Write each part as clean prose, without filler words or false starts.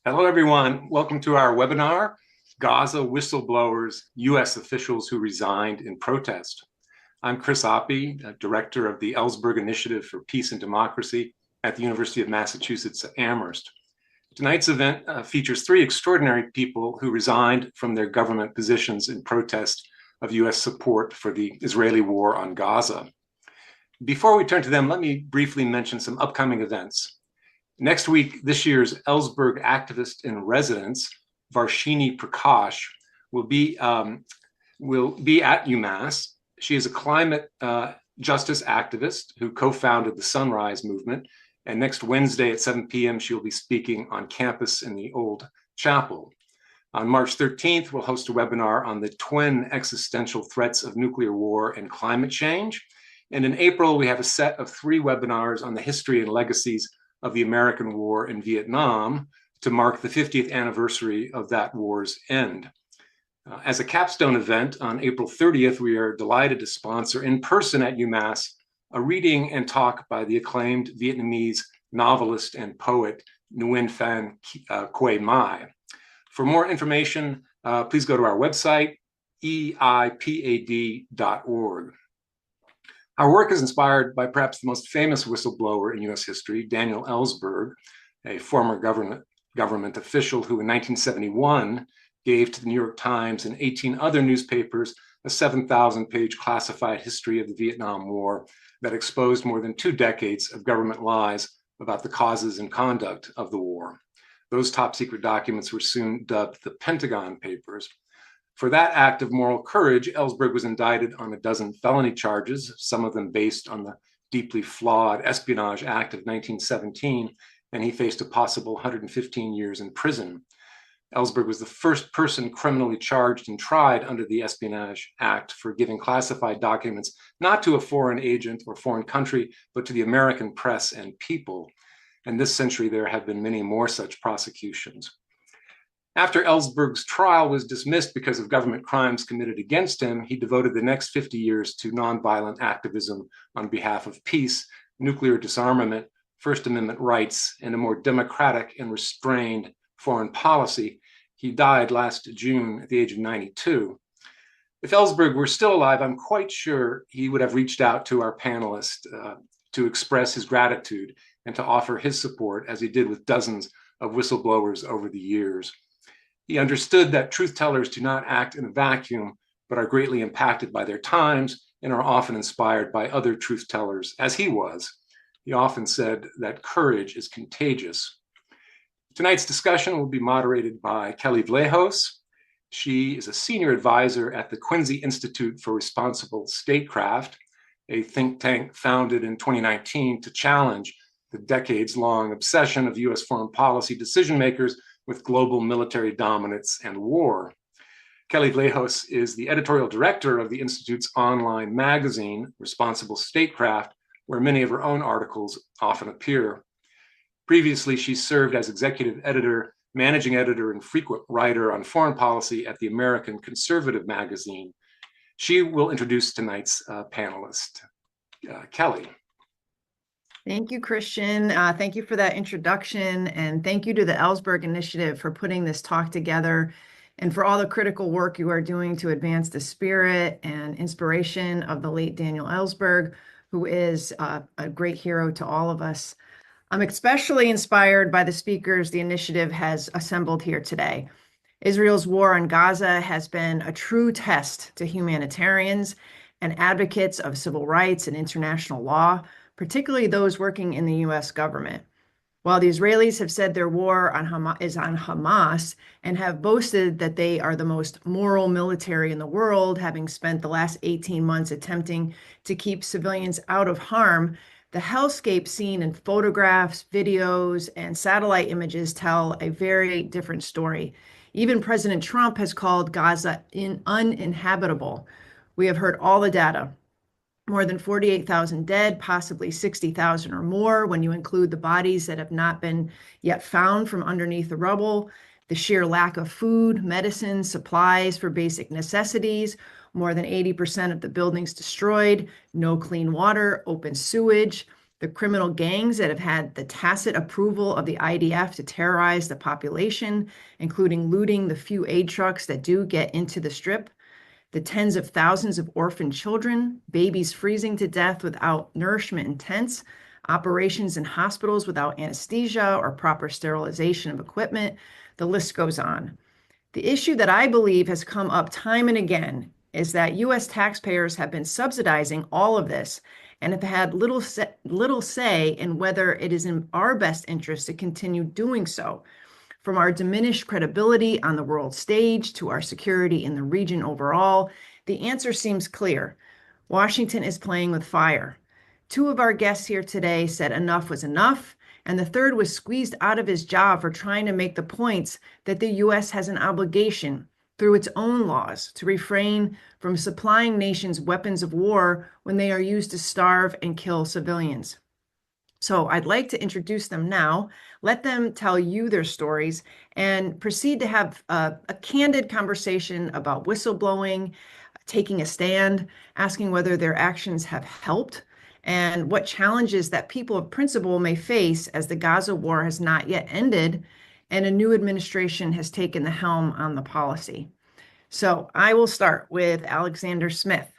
Hello, everyone. Welcome to our webinar, Gaza Whistleblowers, U.S. Officials Who Resigned in Protest. I'm Chris Oppie, Director of the Ellsberg Initiative for Peace and Democracy at the University of Massachusetts Amherst. Tonight's event features three extraordinary people who resigned from their government positions in protest of U.S. support for the Israeli war on Gaza. Before we turn to them, let me briefly mention some upcoming events. Next week, this year's Ellsberg activist in residence, Varshini Prakash, will be at UMass. She is a climate justice activist who co-founded the Sunrise Movement. And next Wednesday at 7 p.m., she will be speaking on campus in the Old Chapel. On March 13th, we'll host a webinar on the twin existential threats of nuclear war and climate change. And in April, we have a set of 3 webinars on the history and legacies of the American war in Vietnam to mark the 50th anniversary of that war's end. As a capstone event on April 30th, we are delighted to sponsor in person at UMass a reading and talk by the acclaimed Vietnamese novelist and poet Nguyen Phan Quay Mai. For more information, please go to our website, eipad.org. Our work is inspired by perhaps the most famous whistleblower in U.S. history, Daniel Ellsberg, a former government official who in 1971 gave to the New York Times and 18 other newspapers a 7,000-page classified history of the Vietnam War that exposed more than 2 decades of government lies about the causes and conduct of the war. Those top secret documents were soon dubbed the Pentagon Papers. For that act of moral courage, Ellsberg was indicted on a dozen felony charges, some of them based on the deeply flawed Espionage Act of 1917, and he faced a possible 115 years in prison. Ellsberg was the first person criminally charged and tried under the Espionage Act for giving classified documents not to a foreign agent or foreign country, but to the American press and people. And this century, there have been many more such prosecutions. After Ellsberg's trial was dismissed because of government crimes committed against him, he devoted the next 50 years to nonviolent activism on behalf of peace, nuclear disarmament, First Amendment rights, and a more democratic and restrained foreign policy. He died last June at the age of 92. If Ellsberg were still alive, I'm quite sure he would have reached out to our panelist to express his gratitude and to offer his support, as he did with dozens of whistleblowers over the years. He understood that truth tellers do not act in a vacuum, but are greatly impacted by their times and are often inspired by other truth tellers, as he was. He often said that courage is contagious. Tonight's discussion will be moderated by Kelley Vlahos. She is a senior advisor at the Quincy Institute for Responsible Statecraft, a think tank founded in 2019 to challenge the decades-long obsession of U.S. foreign policy decision makers with global military dominance and war. Kelley Vlahos is the editorial director of the Institute's online magazine, Responsible Statecraft, where many of her own articles often appear. Previously, she served as executive editor, managing editor, and frequent writer on foreign policy at the American Conservative magazine. She will introduce tonight's panelist. Kelley. Thank you, Christian. Thank you for that introduction, and thank you to the Ellsberg Initiative for putting this talk together and for all the critical work you are doing to advance the spirit and inspiration of the late Daniel Ellsberg, who is a great hero to all of us. I'm especially inspired by the speakers the initiative has assembled here today. Israel's war on Gaza has been a true test to humanitarians and advocates of civil rights and international law, particularly those working in the U.S. government. While the Israelis have said their war is on Hamas and have boasted that they are the most moral military in the world, having spent the last 18 months attempting to keep civilians out of harm, the hellscape seen in photographs, videos, and satellite images tell a very different story. Even President Trump has called Gaza uninhabitable. We have heard all the data. More than 48,000 dead, possibly 60,000 or more when you include the bodies that have not been yet found from underneath the rubble, the sheer lack of food, medicine, supplies for basic necessities, more than 80% of the buildings destroyed, no clean water, open sewage, the criminal gangs that have had the tacit approval of the IDF to terrorize the population, including looting the few aid trucks that do get into the Strip, the tens of thousands of orphan children, babies freezing to death without nourishment in tents, operations in hospitals without anesthesia or proper sterilization of equipment. The list goes on. The issue that I believe has come up time and again is that U.S. taxpayers have been subsidizing all of this and have had little say in whether it is in our best interest to continue doing so. From our diminished credibility on the world stage to our security in the region overall, the answer seems clear. Washington is playing with fire. Two of our guests here today said enough was enough, and the third was squeezed out of his job for trying to make the points that the U.S. has an obligation through its own laws to refrain from supplying nations weapons of war when they are used to starve and kill civilians. So I'd like to introduce them now, let them tell you their stories, and proceed to have a candid conversation about whistleblowing, taking a stand, asking whether their actions have helped, and what challenges that people of principle may face as the Gaza war has not yet ended and a new administration has taken the helm on the policy. So I will start with Alexander Smith.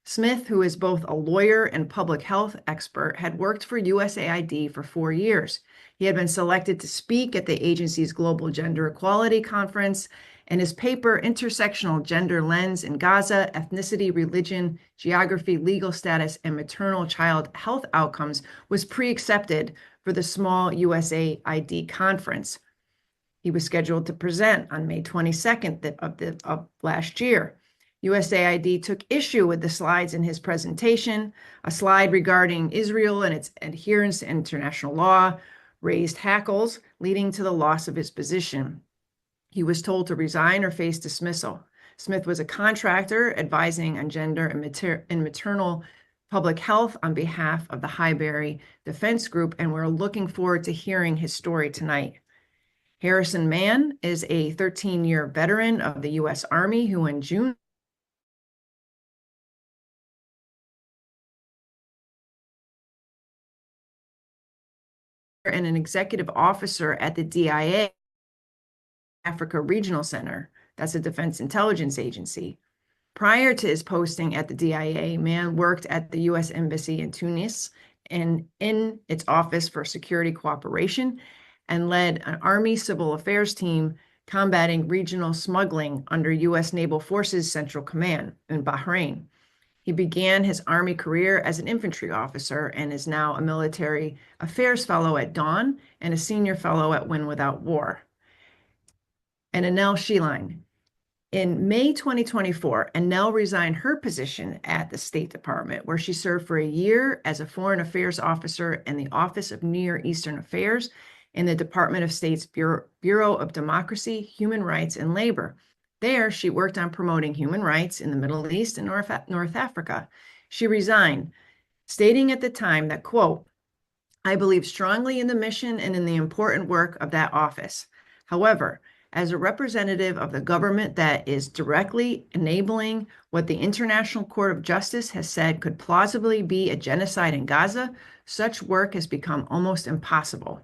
Smith, who is both a lawyer and public health expert, had worked for USAID for 4 years. He had been selected to speak at the agency's Global Gender Equality Conference, and his paper, Intersectional Gender Lens in Gaza, Ethnicity, Religion, Geography, Legal Status, and Maternal Child Health Outcomes, was pre-accepted for the small USAID conference. He was scheduled to present on May 22nd of last year. USAID took issue with the slides in his presentation. A slide regarding Israel and its adherence to international law raised hackles, leading to the loss of his position. He was told to resign or face dismissal. Smith was a contractor advising on gender and maternal public health on behalf of the Highbury Defense Group, and we're looking forward to hearing his story tonight. Harrison Mann is a 13-year veteran of the U.S. Army who in June and an executive officer at the DIA Africa Regional Center. That's a defense intelligence agency. Prior to his posting at the DIA, Mann worked at the U.S. Embassy in Tunis and in its Office for Security Cooperation and led an Army Civil Affairs team combating regional smuggling under U.S. Naval Forces Central Command in Bahrain. He began his Army career as an infantry officer and is now a military affairs fellow at Dawn and a senior fellow at Win Without War. And Annelle Sheline. In May 2024, Annelle resigned her position at the State Department, where she served for a year as a foreign affairs officer in the Office of Near Eastern Affairs in the Department of State's Bureau of Democracy, Human Rights, and Labor. There, she worked on promoting human rights in the Middle East and North Africa. She resigned, stating at the time that, quote, "I believe strongly in the mission and in the important work of that office. However, as a representative of the government that is directly enabling what the International Court of Justice has said could plausibly be a genocide in Gaza, such work has become almost impossible.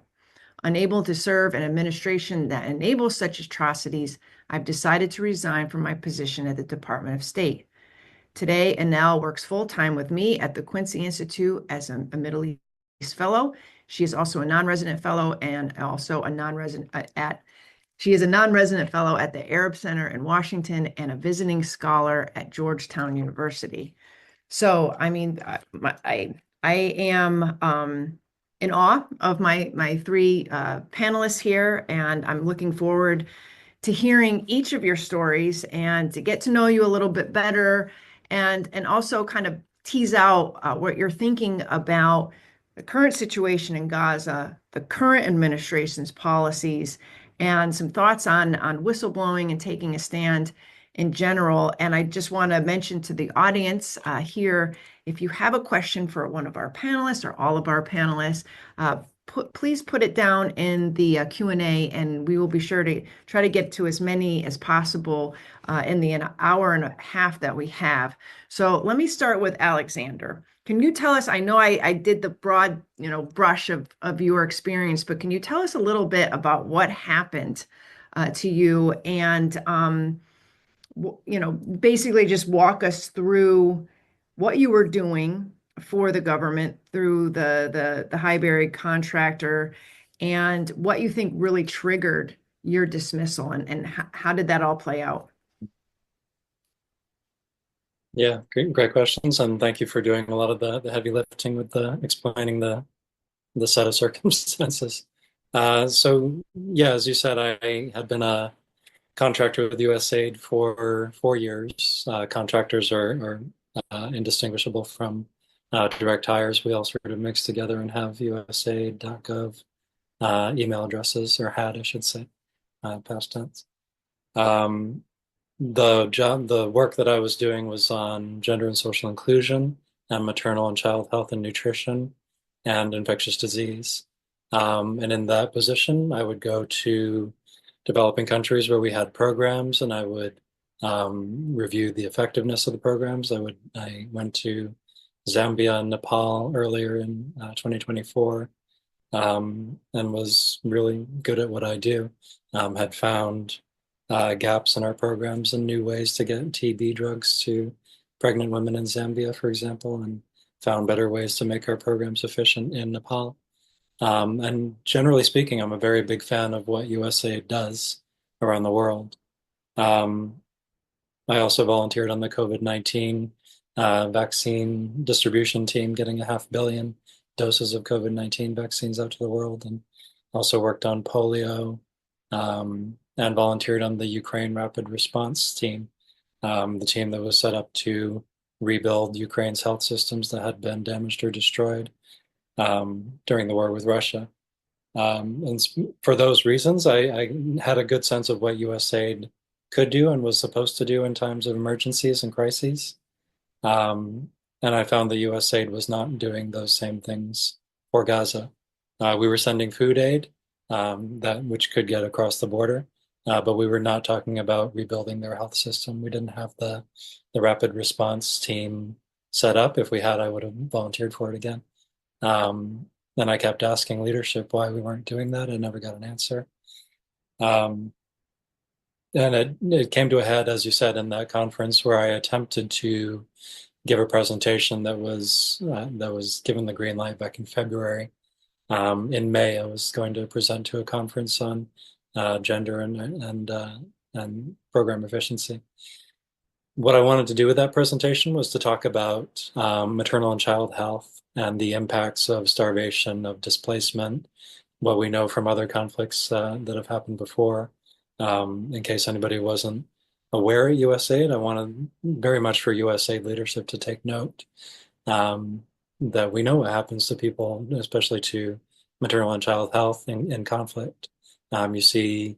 Unable to serve an administration that enables such atrocities, I've decided to resign from my position at the Department of State. Today, Annelle works full-time with me at the Quincy Institute as a Middle East fellow. She is also a non-resident fellow and also a non-resident she is a non-resident fellow at the Arab Center in Washington and a visiting scholar at Georgetown University. So, I mean, I am in awe of my three panelists here, and I'm looking forward to hearing each of your stories and to get to know you a little bit better, and also kind of tease out what you're thinking about the current situation in Gaza, the current administration's policies, and some thoughts on whistleblowing and taking a stand in general. And I just want to mention to the audience here, if you have a question for one of our panelists or all of our panelists, please put it down in the Q&A, and we will be sure to try to get to as many as possible in the hour and a half that we have. So let me start with Alexander. Can you tell us, I know I did the broad, brush of your experience, but can you tell us a little bit about what happened to you and, basically just walk us through what you were doing for the government through the Highbury contractor and what you think really triggered your dismissal and how did that all play out? Yeah, great questions, and thank you for doing a lot of the heavy lifting with the explaining the set of circumstances. So yeah, as you said, I had been a contractor with USAID for 4 years. Contractors are indistinguishable from direct hires. We all sort of mix together and have USAID.gov email addresses, or had, I should say, past tense. The work that I was doing was on gender and social inclusion and maternal and child health and nutrition and infectious disease. And in that position, I would go to developing countries where we had programs, and I would review the effectiveness of the programs. I went to Zambia and Nepal earlier in 2024, and was really good at what I do. Had found gaps in our programs and new ways to get TB drugs to pregnant women in Zambia, for example, and found better ways to make our programs efficient in Nepal. And generally speaking, I'm a very big fan of what USAID does around the world. I also volunteered on the COVID-19 vaccine distribution team, getting 500 million doses of COVID-19 vaccines out to the world, and also worked on polio, and volunteered on the Ukraine Rapid Response Team, the team that was set up to rebuild Ukraine's health systems that had been damaged or destroyed during the war with Russia. And for those reasons, I had a good sense of what USAID could do and was supposed to do in times of emergencies and crises. And I found that USAID was not doing those same things for Gaza. We were sending food aid, which could get across the border, but we were not talking about rebuilding their health system. We didn't have the rapid response team set up. If we had, I would have volunteered for it again. And I kept asking leadership why we weren't doing that. I never got an answer. And it came to a head, as you said, in that conference where I attempted to give a presentation that was given the green light back in February. In May, I was going to present to a conference on gender and program efficiency. What I wanted to do with that presentation was to talk about maternal and child health and the impacts of starvation, of displacement, what we know from other conflicts that have happened before. In case anybody wasn't aware at USAID, I wanted very much for USAID leadership to take note that we know what happens to people, especially to maternal and child health in conflict. You see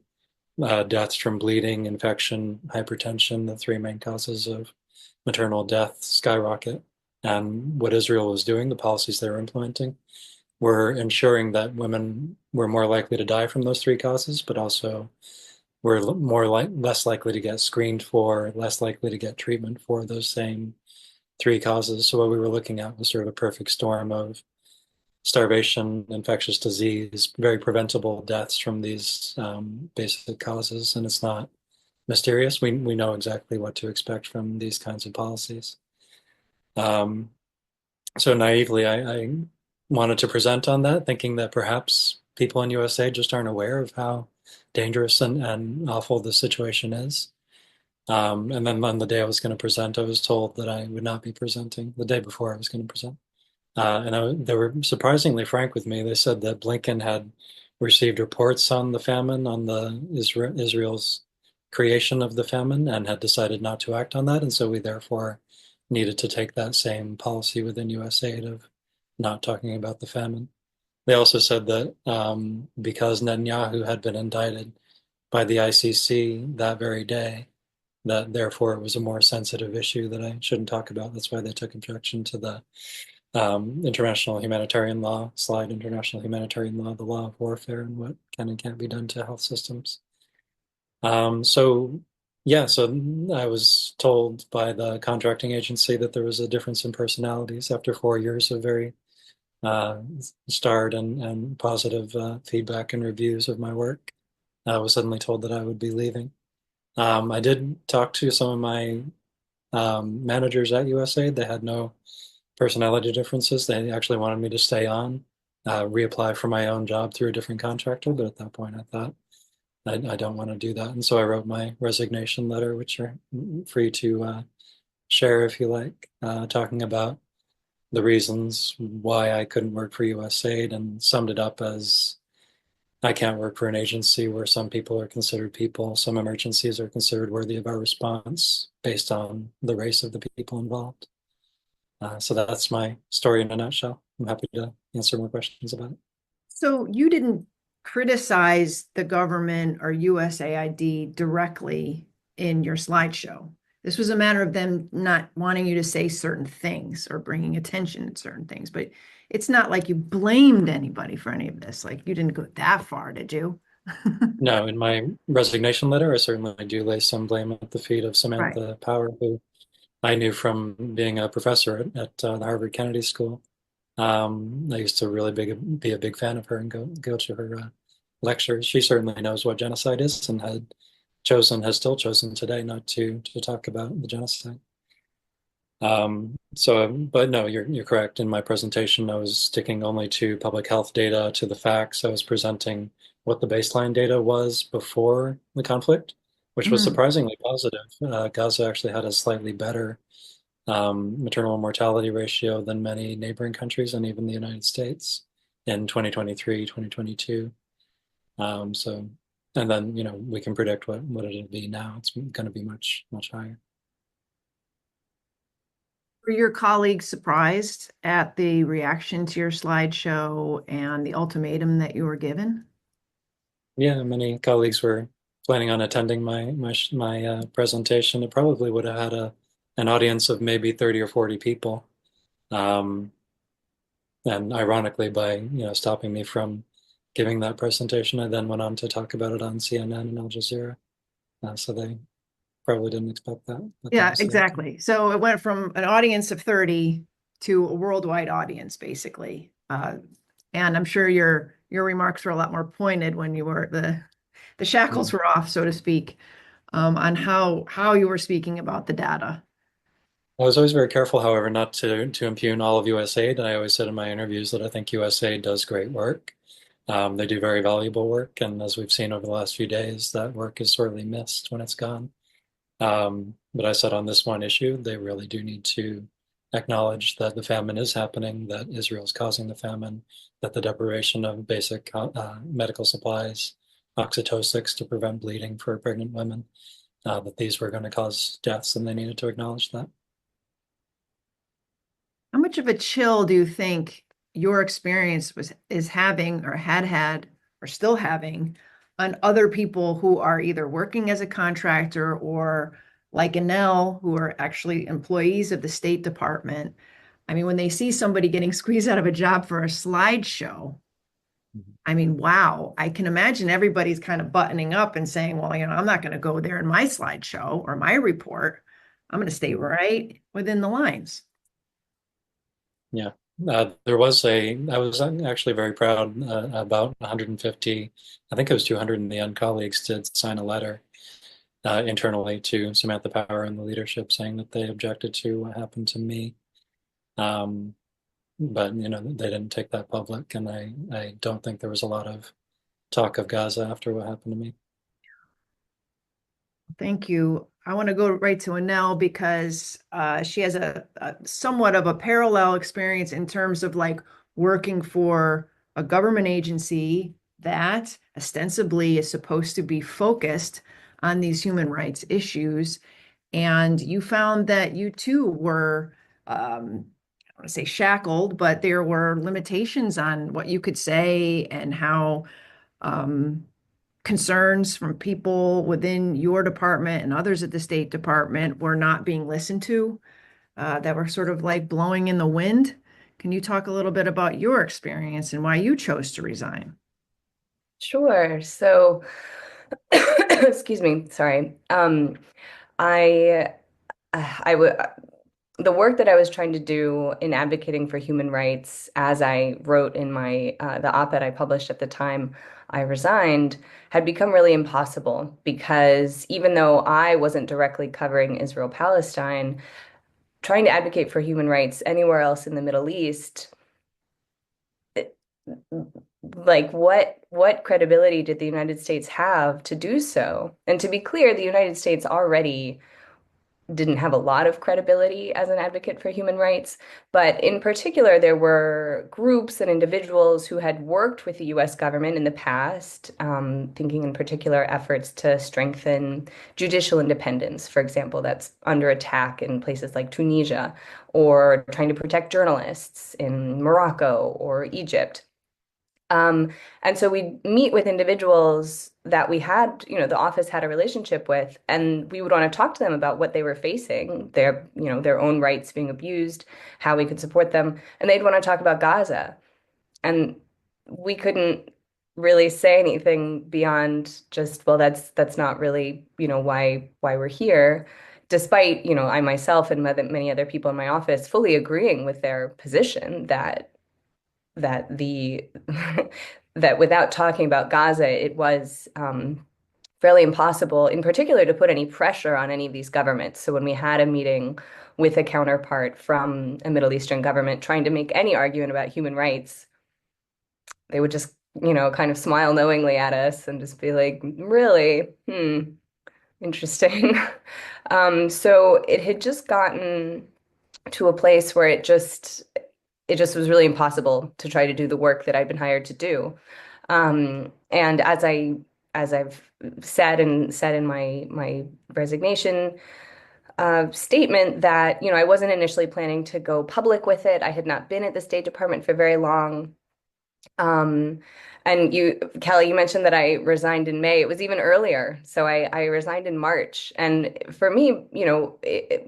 deaths from bleeding, infection, hypertension, the three main causes of maternal death skyrocket. And what Israel was doing, the policies they were implementing, were ensuring that women were more likely to die from those three causes, but also were less likely to get screened for, less likely to get treatment for those same three causes. So what we were looking at was sort of a perfect storm of starvation, infectious disease, very preventable deaths from these basic causes. And it's not mysterious. We know exactly what to expect from these kinds of policies. So naively, I wanted to present on that, thinking that perhaps people in USA just aren't aware of how dangerous and awful the situation is. And then on the day I was going to present, I was told that I would not be presenting the day before I was going to present. And they were surprisingly frank with me. They said that Blinken had received reports on the famine, on Israel's creation of the famine, and had decided not to act on that. And so we therefore needed to take that same policy within USAID of not talking about the famine. They also said that because Netanyahu had been indicted by the ICC that very day, that therefore it was a more sensitive issue that I shouldn't talk about. That's why they took objection to the international humanitarian law, international humanitarian law, the law of warfare, and what can and can't be done to health systems. So Yeah, so I was told by the contracting agency that there was a difference in personalities after 4 years of very starred and positive feedback and reviews of my work. I was suddenly told that I would be leaving. I did talk to some of my managers at USAID. They had no personality differences. They actually wanted me to stay on, reapply for my own job through a different contractor. But at that point, I thought I don't want to do that. And so I wrote my resignation letter, which are free to share if you like, talking about the reasons why I couldn't work for USAID, and summed it up as I can't work for an agency where some people are considered people, some emergencies are considered worthy of our response based on the race of the people involved. So that's my story in a nutshell. I'm happy to answer more questions about it. So you didn't criticize the government or USAID directly in your slideshow. This was a matter of them not wanting you to say certain things or bringing attention to certain things, but it's not like you blamed anybody for any of this. Like you didn't go that far, did you? No, in my resignation letter, I certainly do lay some blame at the feet of Right. Samantha Power, who I knew from being a professor at the Harvard Kennedy School. I used to really be a big fan of her and go to her lectures. She certainly knows what genocide is and has still chosen today not to talk about the genocide. But no, you're correct. In my presentation, I was sticking only to public health data, to the facts. I was presenting what the baseline data was before the conflict, which was surprisingly positive. Gaza actually had a slightly better maternal mortality ratio than many neighboring countries and even the United States in 2023, 2022. And then, we can predict what it'll be now. It's going to be much, much higher. Were your colleagues surprised at the reaction to your slideshow and the ultimatum that you were given? Yeah, many colleagues were planning on attending my presentation. It probably would have had an audience of maybe 30 or 40 people. And ironically, by stopping me from giving that presentation, I then went on to talk about it on CNN and Al Jazeera. So they probably didn't expect that. Yeah, exactly. So it went from an audience of 30 to a worldwide audience, basically. And I'm sure your remarks were a lot more pointed when you were the shackles were off, so to speak, on how you were speaking about the data. I was always very careful, however, not to impugn all of USAID. I always said in my interviews that I think USAID does great work. They do very valuable work, and as we've seen over the last few days, that work is sorely missed when it's gone. But I said on this one issue, they really do need to acknowledge that the famine is happening, that Israel is causing the famine, that the deprivation of basic medical supplies, oxytocics to prevent bleeding for pregnant women, that these were going to cause deaths, and they needed to acknowledge that. How much of a chill do you think your experience is having or had or still having on other people who are either working as a contractor or like Annelle, who are actually employees of the State Department? I mean, when they see somebody getting squeezed out of a job for a slideshow, I mean, wow, I can imagine everybody's kind of buttoning up and saying, well, I'm not going to go there in my slideshow or my report. I'm going to stay right within the lines. Yeah, I was actually very proud. About 150, I think it was 200 in the end, colleagues did sign a letter internally to Samantha Power and the leadership saying that they objected to what happened to me. But they didn't take that public, and I don't think there was a lot of talk of Gaza after what happened to me. Thank you. I want to go right to Annelle because she has a somewhat of a parallel experience in terms of like working for a government agency that ostensibly is supposed to be focused on these human rights issues. And you found that you too were, I don't want to say shackled, but there were limitations on what you could say and how concerns from people within your department and others at the State Department were not being listened to, that were sort of like blowing in the wind. Can you talk a little bit about your experience and why you chose to resign? Sure. So Excuse me, sorry. I I would the work that I was trying to do in advocating for human rights, as I wrote in my the op-ed I published at the time I resigned, had become really impossible because even though I wasn't directly covering Israel-Palestine, trying to advocate for human rights anywhere else in the Middle East, it- like what credibility did the United States have to do so? And to be clear, the United States already didn't have a lot of credibility as an advocate for human rights, but in particular, there were groups and individuals who had worked with the US government in the past, thinking in particular efforts to strengthen judicial independence, for example, that's under attack in places like Tunisia, or trying to protect journalists in Morocco or Egypt. And so we meet with individuals that we had, the office had a relationship with, and we would want to talk to them about what they were facing, their own rights being abused, how we could support them, and they'd want to talk about Gaza. And we couldn't really say anything beyond just, well, that's not really, why we're here, despite, I myself and many other people in my office fully agreeing with their position that the that without talking about Gaza, it was fairly impossible, in particular, to put any pressure on any of these governments. So when we had a meeting with a counterpart from a Middle Eastern government trying to make any argument about human rights, they would just, kind of smile knowingly at us and just be like, really? Interesting. So it had just gotten to a place where it just was really impossible to try to do the work that I'd been hired to do. And as I've said in my resignation statement, that I wasn't initially planning to go public with it. I had not been at the State Department for very long. And Kelley, you mentioned that I resigned in May. It was even earlier. So I resigned in March. And for me,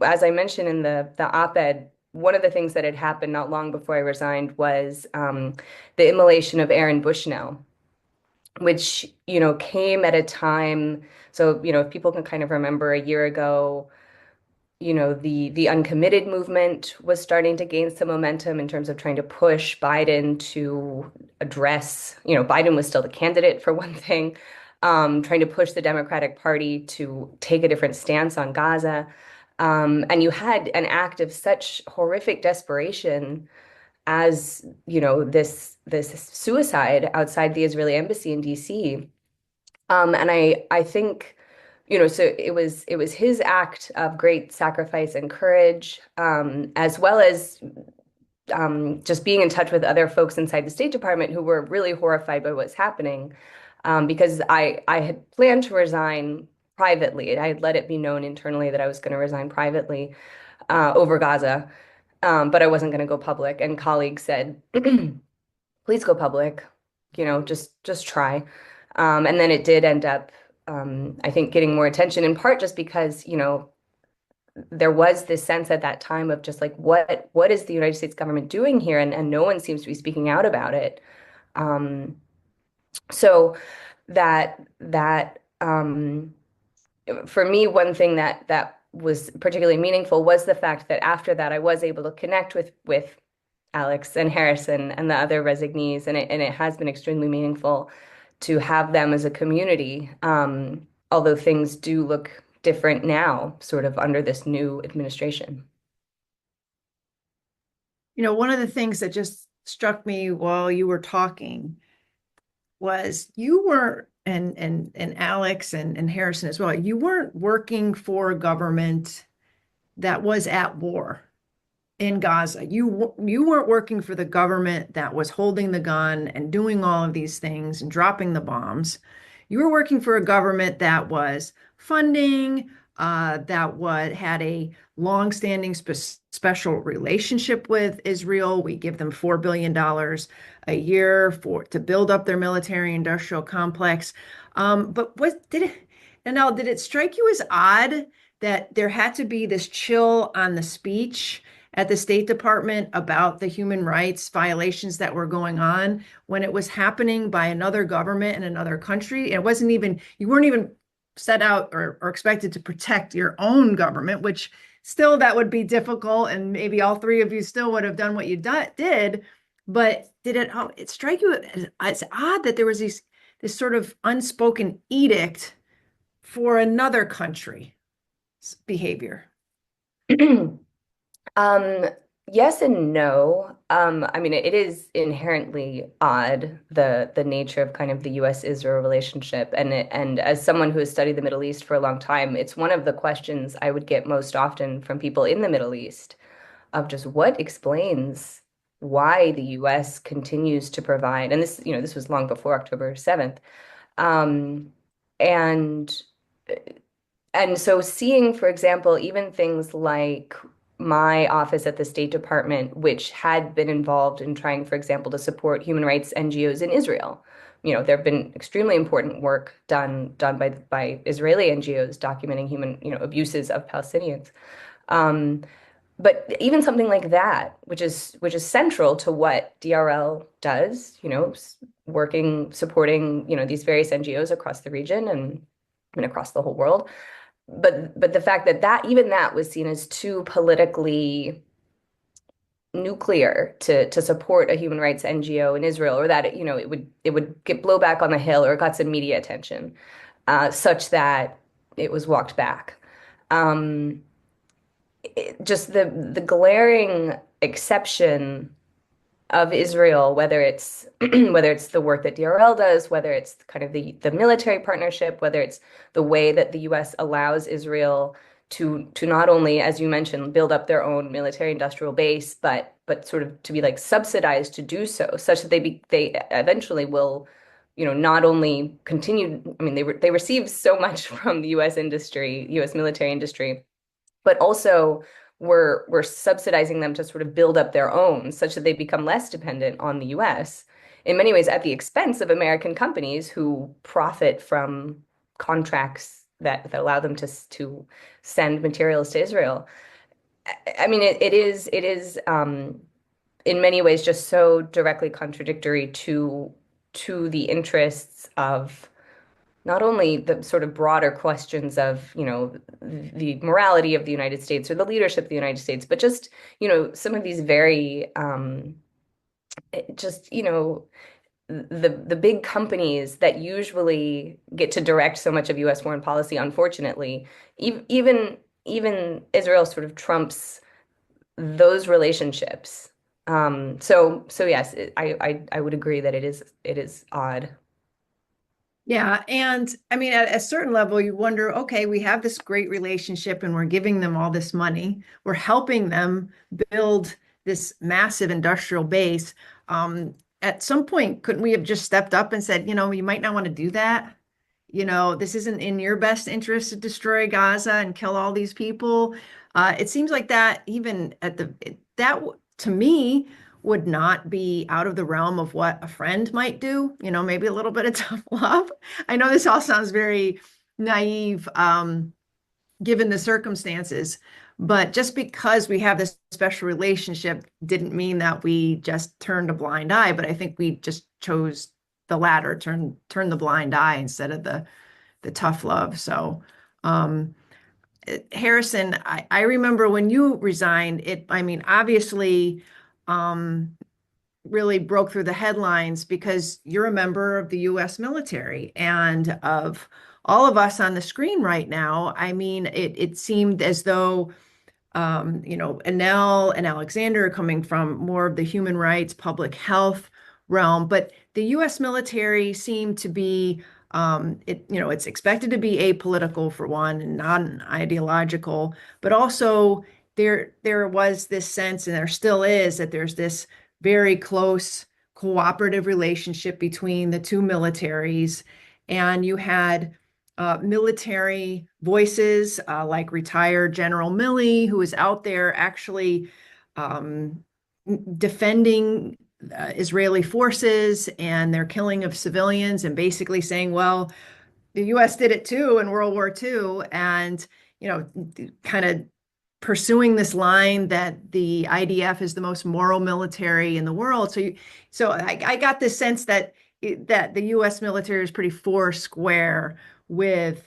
as I mentioned in the op-ed, one of the things that had happened not long before I resigned was the immolation of Aaron Bushnell, which, came at a time. So, if people can kind of remember a year ago, the uncommitted movement was starting to gain some momentum in terms of trying to push Biden to address, Biden was still the candidate for one thing, trying to push the Democratic Party to take a different stance on Gaza. And you had an act of such horrific desperation as, this suicide outside the Israeli embassy in DC. And I think, so it was his act of great sacrifice and courage, as well as just being in touch with other folks inside the State Department who were really horrified by what's happening, because I had planned to resign privately. I had let it be known internally that I was going to resign privately over Gaza, but I wasn't going to go public. And colleagues said, "Please go public, just try." And then it did end up, I think, getting more attention, in part just because, there was this sense at that time of just like, what is the United States government doing here? And no one seems to be speaking out about it. So that for me, one thing that was particularly meaningful was the fact that after that, I was able to connect with Alex and Harrison and the other resignees, and it has been extremely meaningful to have them as a community, although things do look different now, sort of under this new administration. One of the things that just struck me while you were talking was you were, and Alex and Harrison as well, you weren't working for a government that was at war in Gaza. You weren't working for the government that was holding the gun and doing all of these things and dropping the bombs. You were working for a government that was funding, that had a longstanding special relationship with Israel. We give them $4 billion a year to build up their military industrial complex. But did it strike you as odd that there had to be this chill on the speech at the State Department about the human rights violations that were going on when it was happening by another government in another country. It wasn't even, you weren't even set out or expected to protect your own government, which still that would be difficult. And maybe all three of you still would have done what you did. But did it strike you as odd that there was this sort of unspoken edict for another country's behavior? Yes and no. I mean, it is inherently odd, the nature of kind of the U.S.-Israel relationship. And as someone who has studied the Middle East for a long time, it's one of the questions I would get most often from people in the Middle East of just what explains why the U.S. continues to provide, and this was long before October 7th. Um, and and so seeing, for example, even things like my office at the State Department, which had been involved in trying, for example, to support human rights NGOs in Israel. There have been extremely important work done by Israeli NGOs documenting human, abuses of Palestinians. But even something like that, which is central to what DRL does, supporting, these various NGOs across the region and across the whole world. But the fact that even that was seen as too politically nuclear to support a human rights NGO in Israel, or that it would get blowback on the Hill, or it got some media attention, such that it was walked back. Just the glaring exception of Israel, whether it's the work that DRL does, whether it's kind of the military partnership, whether it's the way that the U.S. allows Israel to not only, as you mentioned, build up their own military industrial base, but sort of to be like subsidized to do so, such that they eventually will, not only continue. I mean, they receive so much from the U.S. industry, U.S. military industry, but also we're subsidizing them to sort of build up their own, such that they become less dependent on the US, in many ways at the expense of American companies who profit from contracts that allow them to send materials to Israel. I mean, it is in many ways just so directly contradictory to the interests of not only the sort of broader questions of, the morality of the United States or the leadership of the United States, but just, some of these very, the big companies that usually get to direct so much of U.S. foreign policy, unfortunately, even Israel sort of trumps those relationships. So yes, I would agree that it is odd. Yeah. And I mean, at a certain level, you wonder, okay, we have this great relationship and we're giving them all this money. We're helping them build this massive industrial base. At some point, couldn't we have just stepped up and said, you might not want to do that? This isn't in your best interest to destroy Gaza and kill all these people. It seems like that even that to me would not be out of the realm of what a friend might do, maybe a little bit of tough love. I know this all sounds very naive, given the circumstances, but just because we have this special relationship didn't mean that we just turned a blind eye, but I think we just chose the latter, turn the blind eye instead of the tough love. So, Harrison, I remember when you resigned, obviously, really broke through the headlines because you're a member of the US military, and of all of us on the screen right now, it seemed as though, Annelle and Alexander are coming from more of the human rights, public health realm, but the US military seemed to be, it's expected to be apolitical for one, and non-ideological, but also there was this sense, and there still is, that there's this very close cooperative relationship between the two militaries. And you had military voices like retired General Milley, who was out there actually defending Israeli forces and their killing of civilians, and basically saying, well, the US did it too in World War II, and kind of pursuing this line that the IDF is the most moral military in the world. So I got this sense that that the U.S. military is pretty foursquare with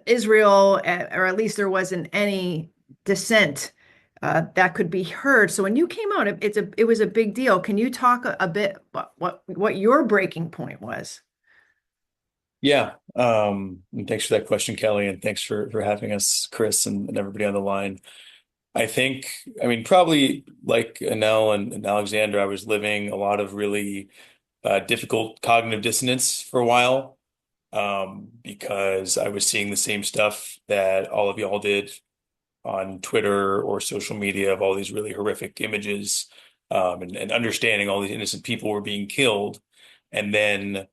Israel, or at least there wasn't any dissent that could be heard. So when you came out, it was a big deal. Can you talk a bit about what your breaking point was? Yeah. And thanks for that question, Kelley, and thanks for having us, Chris, and everybody on the line. I mean, probably like Annelle and Alexander, I was living a lot of really difficult cognitive dissonance for a while, because I was seeing the same stuff that all of y'all did on Twitter or social media of all these really horrific images, and understanding all these innocent people were being killed, and then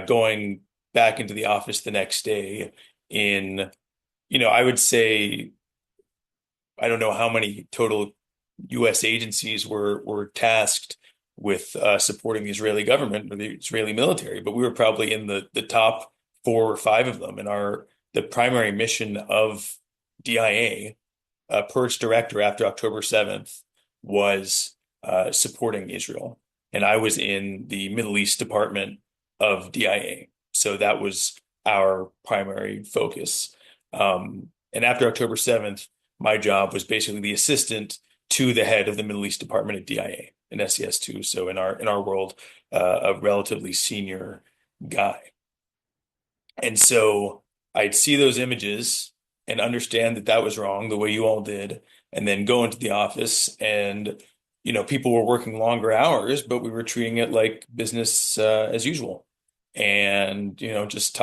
going back into the office the next day in, I would say, I don't know how many total U.S. agencies were tasked with supporting the Israeli government or the Israeli military, but we were probably in the top 4 or 5 of them. And the primary mission of DIA, per its director after October 7th, was supporting Israel. And I was in the Middle East department of DIA. So that was our primary focus. And after October 7th, my job was basically the assistant to the head of the Middle East department at DIA, an SES2. So in our world, a relatively senior guy. And so I'd see those images and understand that that was wrong, the way you all did, and then go into the office and, people were working longer hours, but we were treating it like business as usual. And, just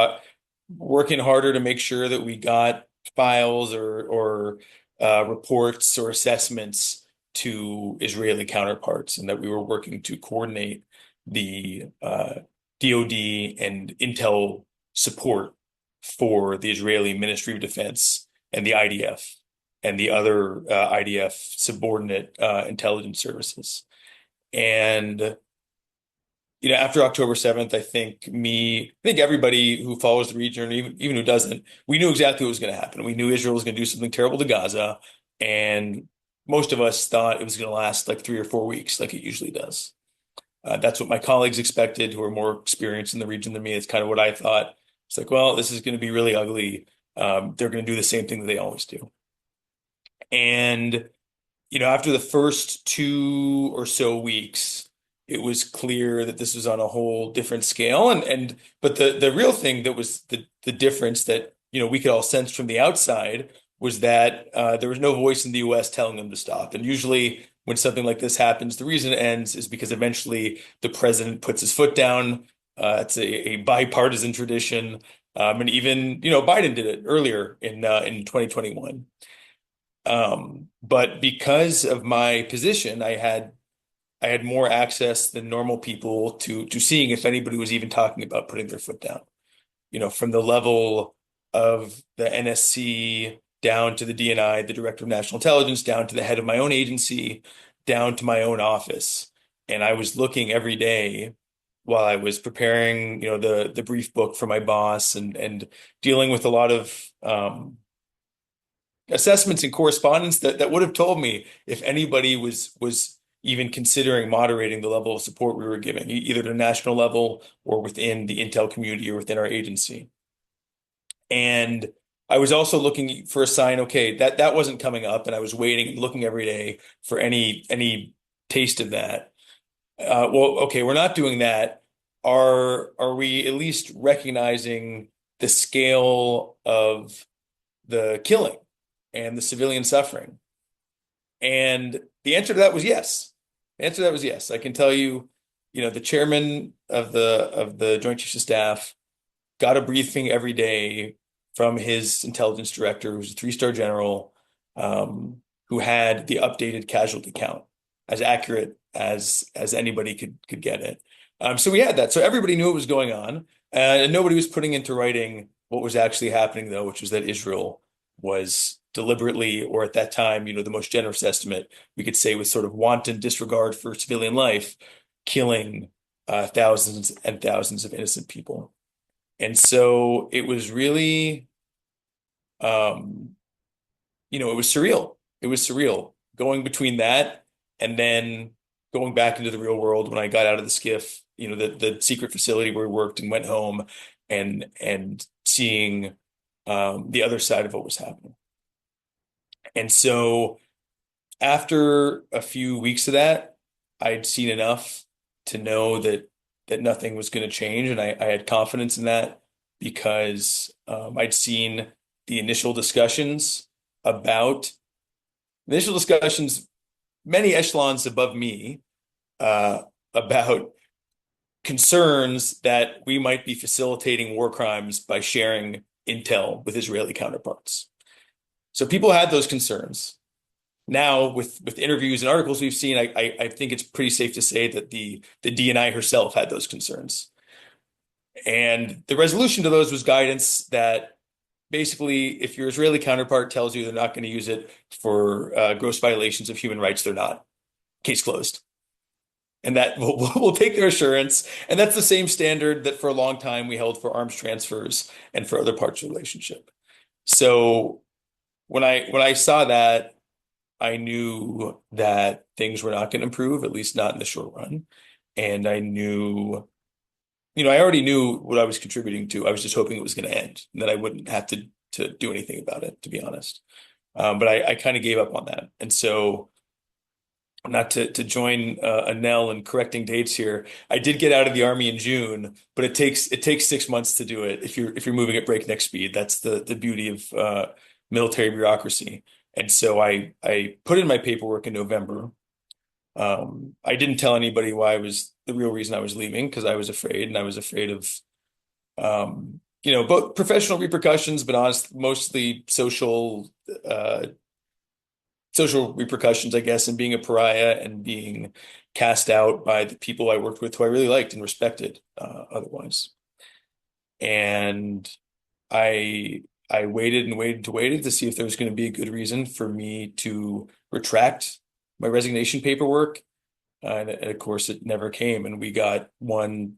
working harder to make sure that we got files or reports or assessments to Israeli counterparts, and that we were working to coordinate the DoD and intel support for the Israeli Ministry of Defense and the IDF and the other IDF subordinate intelligence services. And after October 7th, I think everybody who follows the region, or even who doesn't, we knew exactly what was going to happen. We knew Israel was going to do something terrible to Gaza, and most of us thought it was going to last like 3 or 4 weeks, like it usually does. That's what my colleagues expected, who are more experienced in the region than me. It's kind of what I thought. It's like, well, this is going to be really ugly. They're going to do the same thing that they always do. And, after the first 2 or so weeks, it was clear that this was on a whole different scale. But the real thing that was the difference that, we could all sense from the outside was that there was no voice in the US telling them to stop. And usually when something like this happens, the reason it ends is because eventually the president puts his foot down. It's a bipartisan tradition. And even, Biden did it earlier in 2021. But because of my position, I had more access than normal people to seeing if anybody was even talking about putting their foot down. From the level of the NSC down to the DNI, the Director of National Intelligence, down to the head of my own agency, down to my own office. And I was looking every day while I was preparing, the brief book for my boss and dealing with a lot of assessments and correspondence that would have told me if anybody was even considering moderating the level of support we were giving, either at a national level or within the intel community or within our agency. And I was also looking for a sign, okay, that wasn't coming up, and I was waiting and looking every day for any taste of that. Well, okay, we're not doing that. Are we at least recognizing the scale of the killing and the civilian suffering? And the answer to that was yes. The answer to that was yes. I can tell you, the chairman of the Joint Chiefs of Staff got a briefing every day from his intelligence director, who's a 3-star general, who had the updated casualty count, as accurate as anybody could get it. So we had that. So everybody knew what was going on, and nobody was putting into writing what was actually happening, though, which was that Israel was deliberately, or at that time, the most generous estimate we could say, with sort of wanton disregard for civilian life, killing thousands and thousands of innocent people. And so it was really it was surreal. It was surreal going between that and then going back into the real world when I got out of the skiff, the secret facility where we worked, and went home and seeing the other side of what was happening. And so after a few weeks of that, I'd seen enough to know that nothing was going to change, and I had confidence in that because I'd seen the initial discussions, many echelons above me, about concerns that we might be facilitating war crimes by sharing intel with Israeli counterparts. So people had those concerns. Now, with interviews and articles we've seen, I think it's pretty safe to say that the DNI herself had those concerns. And the resolution to those was guidance that basically, if your Israeli counterpart tells you they're not going to use it for gross violations of human rights, they're not. Case closed. And that we'll take their assurance. And that's the same standard that for a long time we held for arms transfers and for other parts of the relationship. So when I saw that, I knew that things were not going to improve, at least not in the short run. And I knew, I already knew what I was contributing to. I was just hoping it was going to end and that I wouldn't have to do anything about it, to be honest. But I kind of gave up on that. And so, not to join Annelle in correcting dates here, I did get out of the Army in June, but it takes 6 months to do it if you're moving at breakneck speed. That's the beauty of military bureaucracy. And so I put in my paperwork in November. I didn't tell anybody the real reason I was leaving, because I was afraid, and I was afraid of both professional repercussions, but mostly social repercussions, I guess, and being a pariah and being cast out by the people I worked with who I really liked and respected otherwise. And I waited and waited to see if there was going to be a good reason for me to retract my resignation paperwork. And of course, it never came. And we got one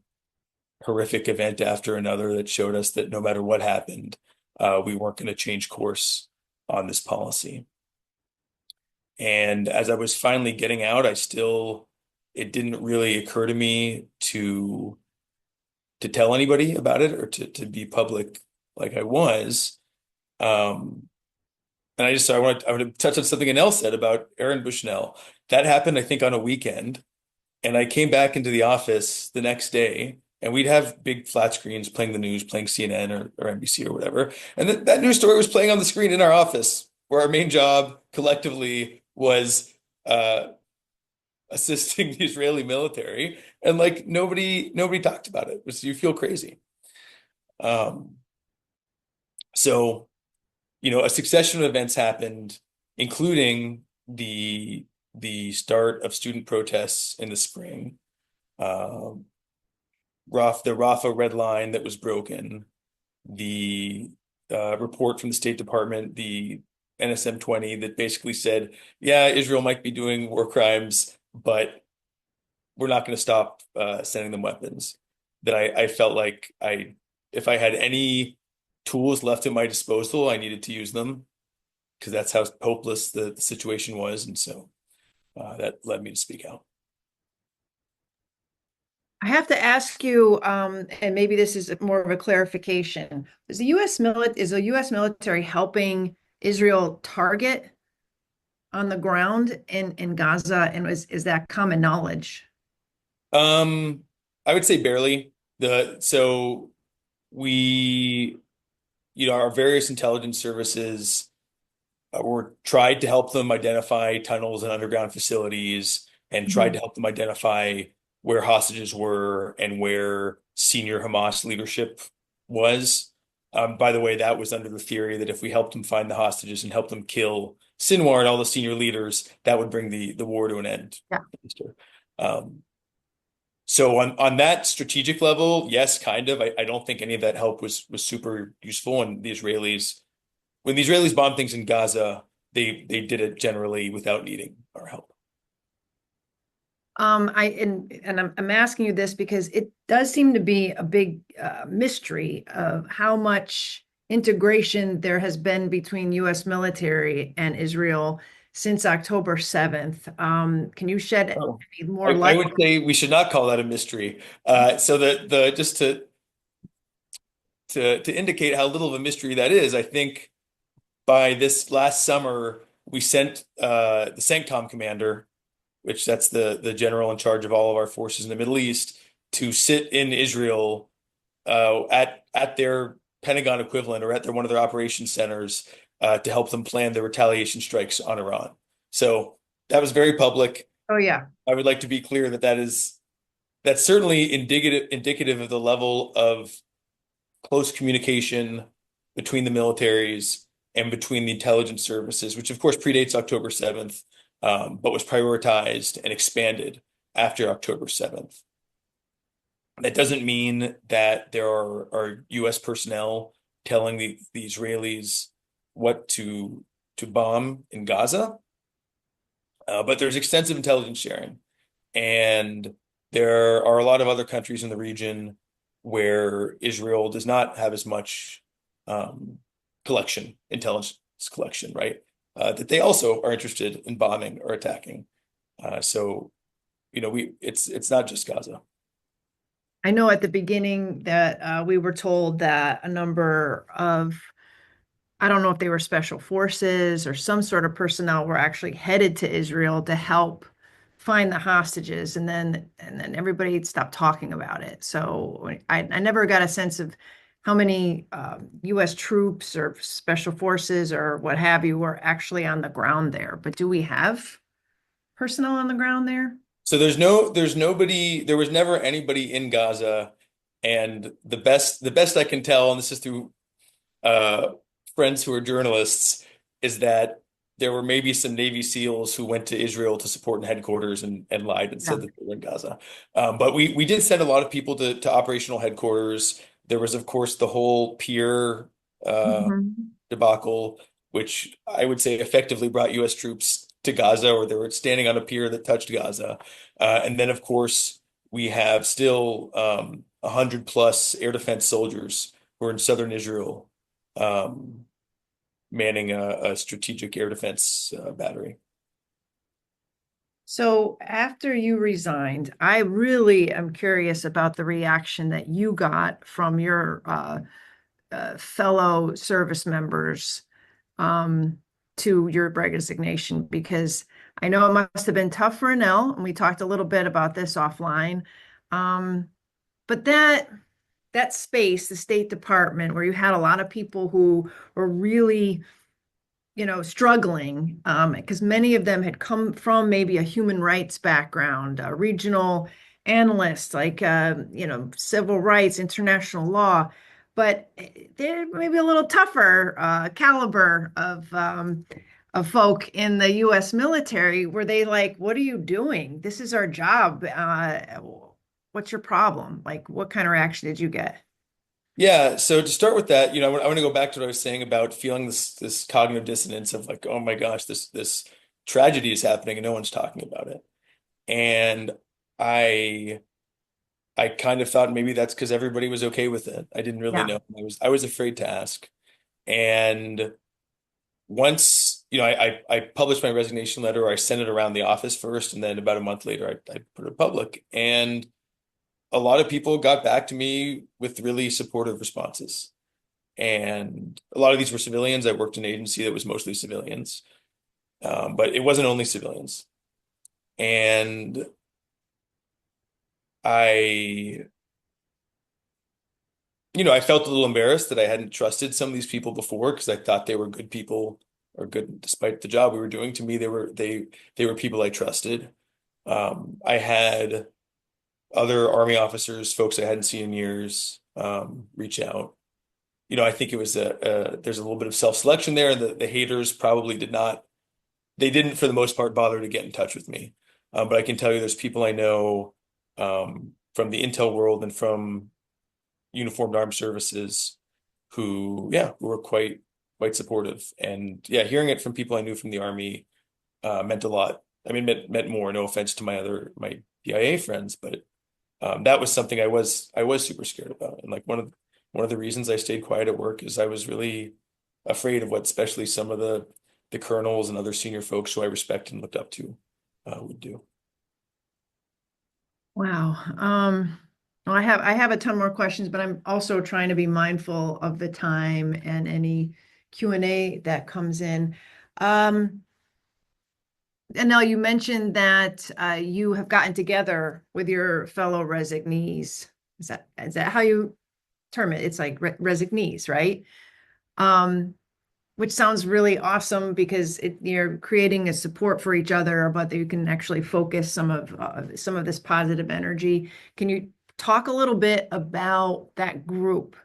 horrific event after another that showed us that no matter what happened, we weren't going to change course on this policy. And as I was finally getting out, it didn't really occur to me to tell anybody about it or to be public like I was. And I want to touch on something Annelle said about Aaron Bushnell. That happened, I think, on a weekend. And I came back into the office the next day, and we'd have big flat screens playing the news, playing CNN or NBC or whatever. And that news story was playing on the screen in our office, where our main job collectively was assisting the Israeli military. And like nobody talked about it. You feel crazy. So, a succession of events happened, including the start of student protests in the spring, the Rafah red line that was broken, the report from the State Department, the NSM-20 that basically said, yeah, Israel might be doing war crimes, but we're not going to stop sending them weapons. That I felt like if I had any tools left at my disposal, I needed to use them, because that's how hopeless the situation was. And so that led me to speak out. I have to ask you, and maybe this is more of a clarification. Is the U.S. military helping Israel target on the ground in Gaza? And is that common knowledge? I would say barely. So we, our various intelligence services were tried to help them identify tunnels and underground facilities, and tried to help them identify where hostages were and where senior Hamas leadership was. By the way, that was under the theory that if we helped them find the hostages and helped them kill Sinwar and all the senior leaders, that would bring the war to an end. Yeah. So on that strategic level, yes, kind of. I don't think any of that help was super useful. And when the Israelis bombed things in Gaza, they did it generally without needing our help. I'm asking you this because it does seem to be a big mystery of how much integration there has been between U.S. military and Israel since October 7th. Can you shed any more I light? would say we should not call that a mystery. So the just to indicate how little of a mystery that is, I think by this last summer we sent the CENTCOM commander, which that's the general in charge of all of our forces in the Middle East, to sit in Israel at their Pentagon equivalent or at one of their operations centers to help them plan the retaliation strikes on Iran. So that was very public. Oh, yeah. I would like to be clear that that's certainly indicative of the level of close communication between the militaries and between the intelligence services, which of course predates October 7th, but was prioritized and expanded after October 7th. That doesn't mean that there are U.S. personnel telling the Israelis what to bomb in Gaza, but there's extensive intelligence sharing. And there are a lot of other countries in the region where Israel does not have as much intelligence collection, right? That they also are interested in bombing or attacking. So, it's not just Gaza. I know at the beginning that we were told that a number of, I don't know if they were special forces or some sort of personnel were actually headed to Israel to help find the hostages, and then everybody stopped talking about it. So I never got a sense of how many U.S. troops or special forces or what have you were actually on the ground there. But do we have personnel on the ground there? So there was never anybody in Gaza, and the best I can tell, and this is through friends who are journalists, is that there were maybe some Navy SEALs who went to Israel to support in headquarters and lied and said that they were in Gaza. But we did send a lot of people to operational headquarters. There was, of course, the whole pier debacle, which I would say effectively brought U.S. troops to Gaza, or they were standing on a pier that touched Gaza. And then, of course, we have still 100+ air defense soldiers who are in southern Israel, manning a strategic air defense battery. So after you resigned, I really am curious about the reaction that you got from your fellow service members to your resignation, because I know it must have been tough for Annelle, and we talked a little bit about this offline. But that space, the State Department, where you had a lot of people who were really, struggling, because many of them had come from maybe a human rights background, regional analysts, like, civil rights, international law, but they're maybe a little tougher caliber of folk in the U.S. military. Were they like, what are you doing? This is our job. What's your problem? Like, what kind of reaction did you get? Yeah, so to start with that, I want to go back to what I was saying about feeling this cognitive dissonance of like, oh my gosh, this tragedy is happening and no one's talking about it. And I kind of thought maybe that's because everybody was okay with it. I didn't really know. I was afraid to ask. And once, I published my resignation letter, or I sent it around the office first, and then about a month later, I put it public. And a lot of people got back to me with really supportive responses. And a lot of these were civilians. I worked in an agency that was mostly civilians, but it wasn't only civilians. And I felt a little embarrassed that I hadn't trusted some of these people before, because I thought they were good people, or good despite the job we were doing. To me, they were people I trusted. I had other Army officers, folks I hadn't seen in years, reach out. I think it was there's a little bit of self-selection there. The haters probably didn't for the most part bother to get in touch with me. But I can tell you there's people I know from the intel world and from uniformed armed services who were quite supportive. And hearing it from people I knew from the Army meant a lot. I mean, meant more. No offense to my DIA friends, but that was something I was super scared about. And like one of one of the reasons I stayed quiet at work is I was really afraid of what especially some of the colonels and other senior folks who I respect and looked up to would do. Wow. Well, I have a ton more questions, but I'm also trying to be mindful of the time and any Q&A that comes in. Annelle, you mentioned that you have gotten together with your fellow resignees. Is that how you term it? It's like resignees, right? Which sounds really awesome because you're creating a support for each other, but you can actually focus some of this positive energy. Can you talk a little bit about that group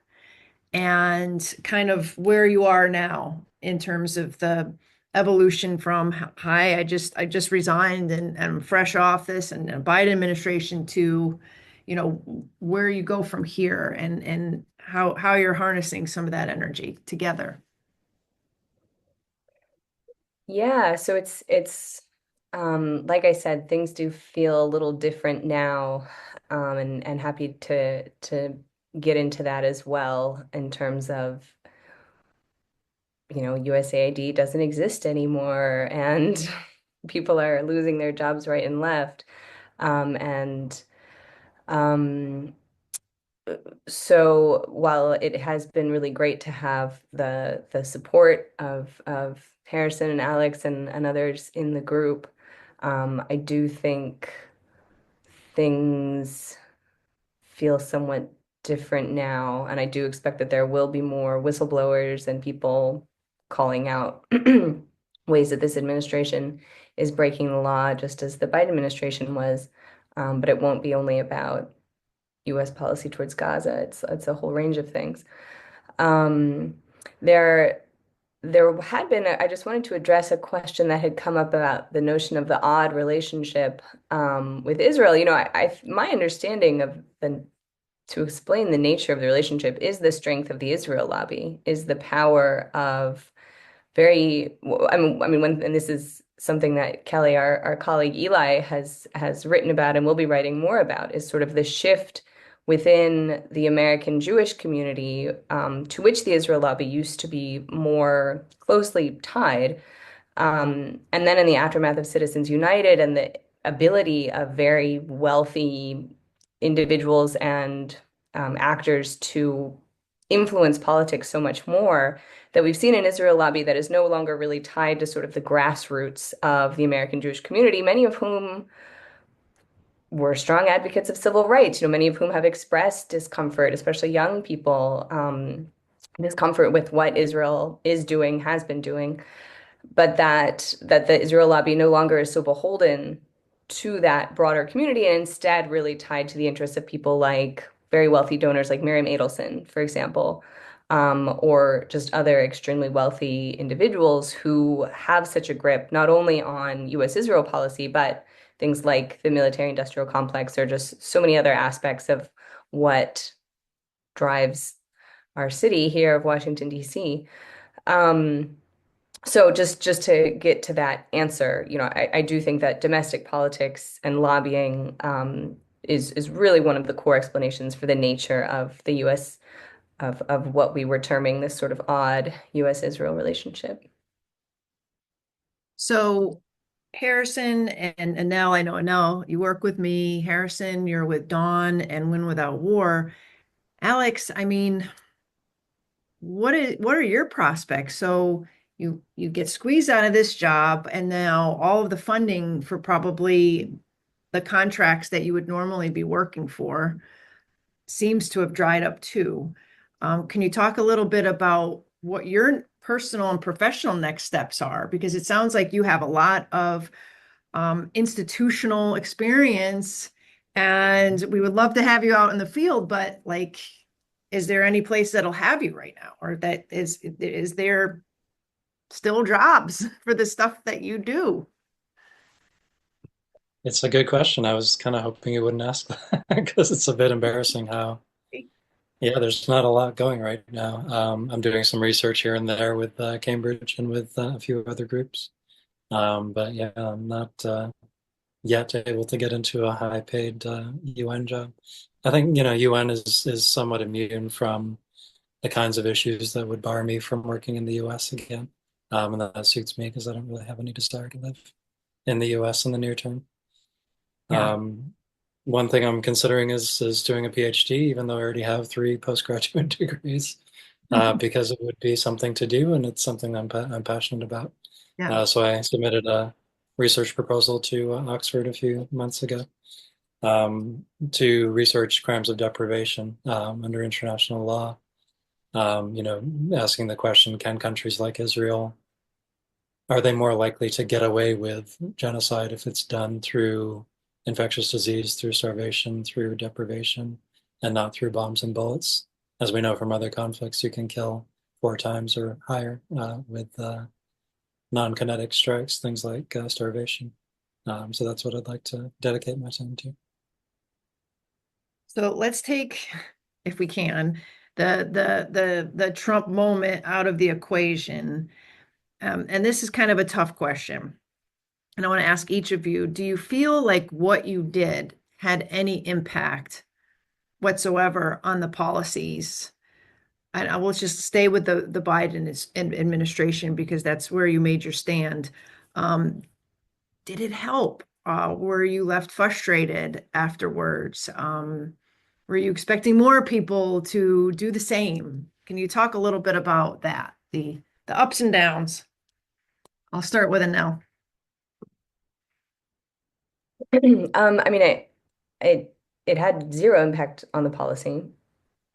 and kind of where you are now in terms of the evolution from, hi, I just resigned and I'm fresh off this and a Biden administration to, where you go from here and how you're harnessing some of that energy together. Yeah, so it's like I said, things do feel a little different now, and happy to get into that as well in terms of, USAID doesn't exist anymore and people are losing their jobs right and left. And so while it has been really great to have the support of Harrison and Alex and others in the group, I do think things feel somewhat different now, and I do expect that there will be more whistleblowers and people calling out ways that this administration is breaking the law, just as the Biden administration was. But it won't be only about U.S. policy towards Gaza. It's a whole range of things. There had been, I just wanted to address a question that had come up about the notion of the odd relationship with Israel. My understanding of to explain the nature of the relationship is the strength of the Israel lobby, is the power of and this is something that Kelley, our colleague Eli, has written about and will be writing more about, is sort of the shift within the American Jewish community, to which the Israel lobby used to be more closely tied. And then in the aftermath of Citizens United and the ability of very wealthy individuals and actors to influence politics so much more, that we've seen an Israel lobby that is no longer really tied to sort of the grassroots of the American Jewish community, many of whom were strong advocates of civil rights, many of whom have expressed discomfort, especially young people, discomfort with what Israel is doing, has been doing, but that the Israel lobby no longer is so beholden to that broader community and instead really tied to the interests of people like very wealthy donors like Miriam Adelson, for example, or just other extremely wealthy individuals who have such a grip not only on U.S.-Israel policy, but things like the military-industrial complex, or just so many other aspects of what drives our city here of Washington, D.C. So just to get to that answer, I do think that domestic politics and lobbying is really one of the core explanations for the nature of the U.S. of what we were terming this sort of odd U.S.-Israel relationship. So Harrison and Annelle, I know Annelle, you work with me. Harrison, you're with Dawn and Win Without War. Alex, what are your prospects? So you get squeezed out of this job, and now all of the funding for probably the contracts that you would normally be working for seems to have dried up too. Can you talk a little bit about what your personal and professional next steps are? Because it sounds like you have a lot of institutional experience, and we would love to have you out in the field, but is there any place that'll have you right now? Or is there still jobs for the stuff that you do? It's a good question. I was kind of hoping you wouldn't ask that because it's a bit embarrassing how, there's not a lot going right now. I'm doing some research here and there with Cambridge and with a few other groups. But yeah, I'm not yet able to get into a high-paid UN job. I think, UN is somewhat immune from the kinds of issues that would bar me from working in the US again. And that suits me because I don't really have any desire to live in the US in the near term. Yeah. One thing I'm considering is doing a PhD, even though I already have 3 postgraduate degrees, because it would be something to do, and it's something I'm passionate about. Yeah. So I submitted a research proposal to Oxford a few months ago to research crimes of deprivation under international law. Asking the question, can countries like Israel, are they more likely to get away with genocide if it's done through infectious disease, through starvation, through deprivation, and not through bombs and bullets? As we know from other conflicts, you can kill 4 times or higher with non-kinetic strikes, things like starvation. So that's what I'd like to dedicate my time to. So let's take, if we can, the Trump moment out of the equation. And this is kind of a tough question. And I want to ask each of you, do you feel like what you did had any impact whatsoever on the policies? And I will just stay with the Biden administration because that's where you made your stand. Did it help? Were you left frustrated afterwards? Were you expecting more people to do the same? Can you talk a little bit about that, the ups and downs? I'll start with Annelle. I mean, it had zero impact on the policy.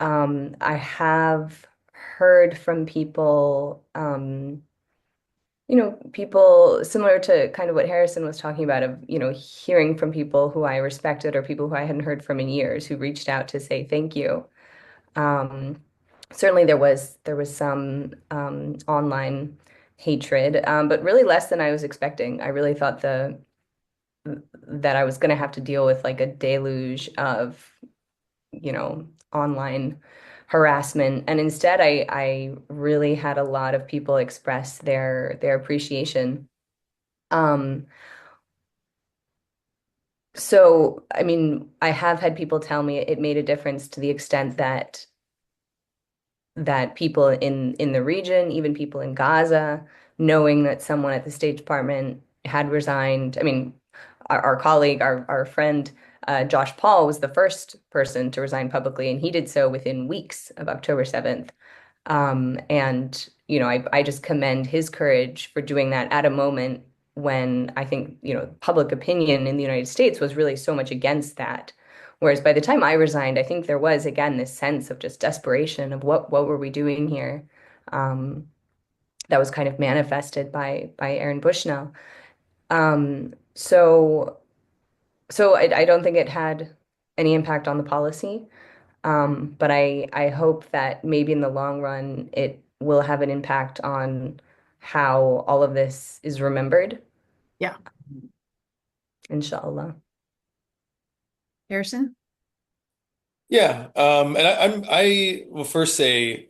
I have heard from people, people similar to kind of what Harrison was talking about of, hearing from people who I respected or people who I hadn't heard from in years who reached out to say thank you. Certainly there was some online hatred, but really less than I was expecting. I really thought that I was going to have to deal with like a deluge of, online harassment. And instead, I really had a lot of people express their appreciation. So, I mean, I have had people tell me it made a difference to the extent that people in the region, even people in Gaza, knowing that someone at the State Department had resigned. I mean, our colleague, our friend, Josh Paul was the first person to resign publicly, and he did so within weeks of October 7th. And, I just commend his courage for doing that at a moment when I think, public opinion in the United States was really so much against that. Whereas by the time I resigned, I think there was, again, this sense of just desperation of what were we doing here? That was kind of manifested by Aaron Bushnell. So I don't think it had any impact on the policy. But I hope that maybe in the long run, it will have an impact on how all of this is remembered. Yeah. Inshallah. Harrison? Yeah. And I will first say,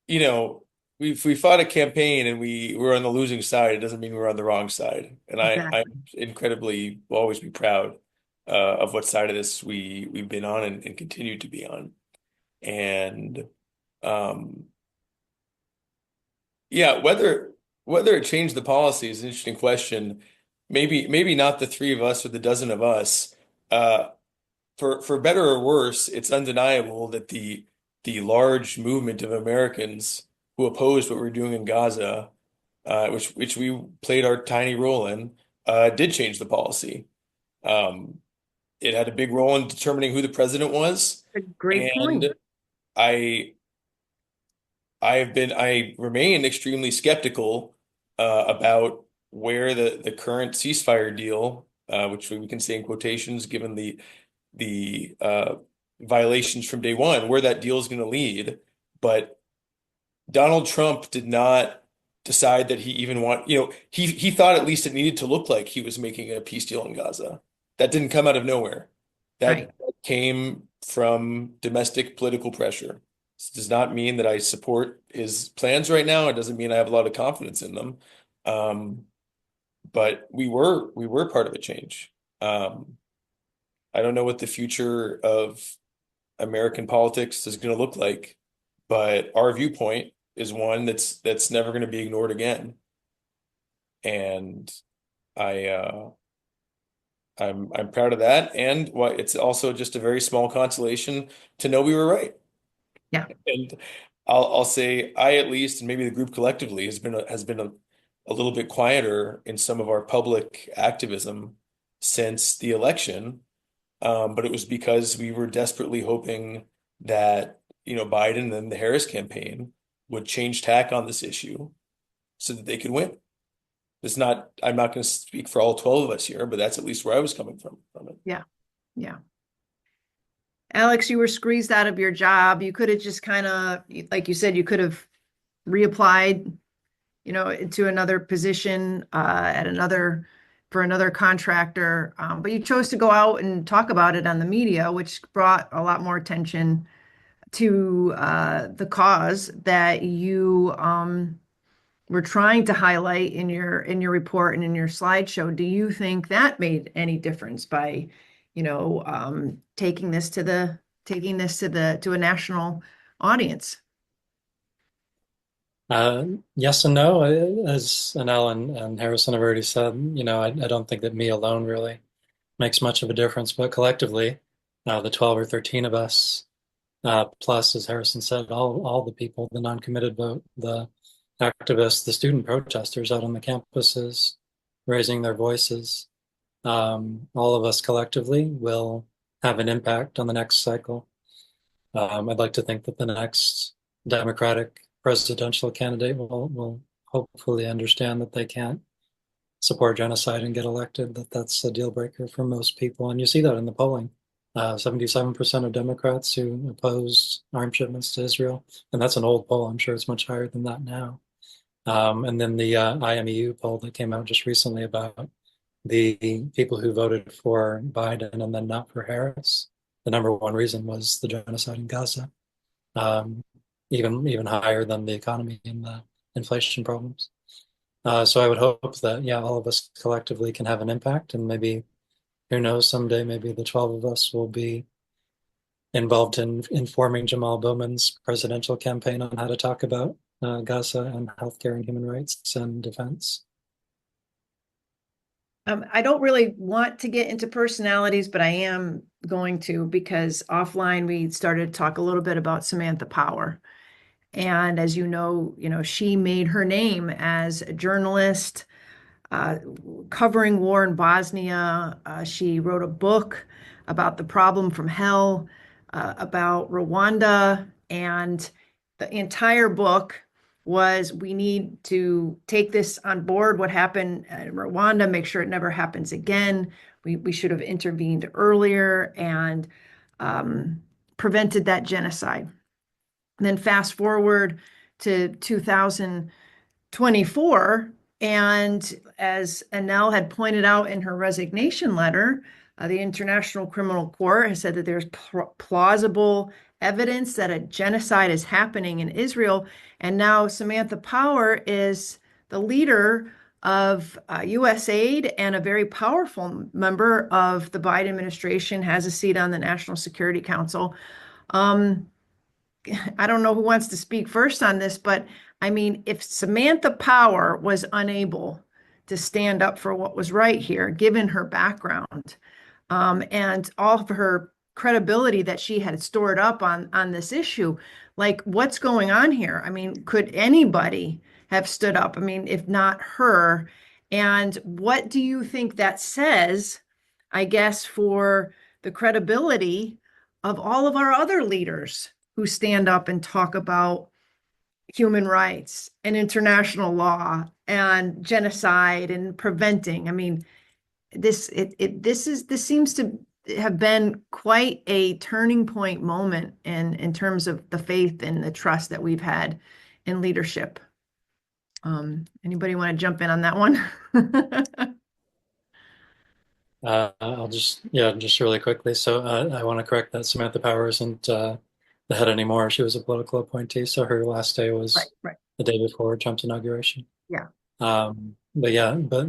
we fought a campaign and we were on the losing side. It doesn't mean we're on the wrong side. And Exactly. I'm incredibly will always be proud of what side of this we've been on and continue to be on. And yeah, whether it changed the policy is an interesting question. Maybe not the 3 of us or the dozen of us. For better or worse, it's undeniable that the large movement of Americans who opposed what we're doing in Gaza, which we played our tiny role in, did change the policy. It had a big role in determining who the president was, A great point. and I I remain extremely skeptical about where the current ceasefire deal, which we can say in quotations, given the violations from day one, where that deal is going to lead. But Donald Trump did not decide that he even he thought at least it needed to look like he was making a peace deal in Gaza. That didn't come out of nowhere. Right. That came from domestic political pressure. This does not mean that I support his plans right now. It doesn't mean I have a lot of confidence in them. But we were part of a change. I don't know what the future of American politics is going to look like, but our viewpoint is one that's never going to be ignored again. And I'm proud of that. And it's also just a very small consolation to know we were right. Yeah. And I'll say I, at least, and maybe the group collectively, has been a little bit quieter in some of our public activism since the election. But it was because we were desperately hoping that, Biden and the Harris campaign would change tack on this issue so that they could win. I'm not going to speak for all 12 of us here, but that's at least where I was coming from it. Yeah. Yeah. Alex, you were squeezed out of your job. You could have just kind of, like you said, you could have reapplied, to another position for another contractor. But you chose to go out and talk about it on the media, which brought a lot more attention to the cause that you were trying to highlight in your report and in your slideshow. Do you think that made any difference by, taking this to a national audience? Yes and no. As Annelle and Harrison have already said, I don't think that me alone really makes much of a difference, but collectively, the 12 or 13 of us, plus, as Harrison said, all the people, the non-committed vote, the activists, the student protesters out on the campuses, raising their voices, all of us collectively will have an impact on the next cycle. I'd like to think that the next Democratic presidential candidate will hopefully understand that they can't support genocide and get elected, that's a deal breaker for most people. And you see that in the polling. 77% of Democrats who oppose arms shipments to Israel, and that's an old poll. I'm sure it's much higher than that now. And then the IMEU poll that came out just recently about the people who voted for Biden and then not for Harris, the number one reason was the genocide in Gaza, even higher than the economy and the inflation problems. So I would hope that, all of us collectively can have an impact, and maybe, who knows, someday maybe the 12 of us will be involved in informing Jamal Bowman's presidential campaign on how to talk about Gaza and healthcare and human rights and defense. I don't really want to get into personalities, but I am going to, because offline we started to talk a little bit about Samantha Power. And as you know, she made her name as a journalist, covering war in Bosnia. She wrote a book about the problem from hell, about Rwanda, and the entire book was, we need to take this on board, what happened in Rwanda, make sure it never happens again. We should have intervened earlier and prevented that genocide. And then fast forward to 2024, and as Annelle had pointed out in her resignation letter, the International Criminal Court has said that there's plausible evidence that a genocide is happening in Israel. And now Samantha Power is the leader of USAID and a very powerful member of the Biden administration, has a seat on the National Security Council. I don't know who wants to speak first on this, but I mean, if Samantha Power was unable to stand up for what was right here, given her background, and all of her credibility that she had stored up on this issue, like, what's going on here? I mean, could anybody have stood up? I mean, if not her. And what do you think that says, I guess, for the credibility of all of our other leaders who stand up and talk about human rights and international law and genocide and preventing? I mean, this seems to have been quite a turning point moment in terms of the faith and the trust that we've had in leadership. Anybody want to jump in on that one? I'll just really quickly. So I want to correct that Samantha Power isn't the head anymore. She was a political appointee, so her last day was right. the day before Trump's inauguration. Yeah. But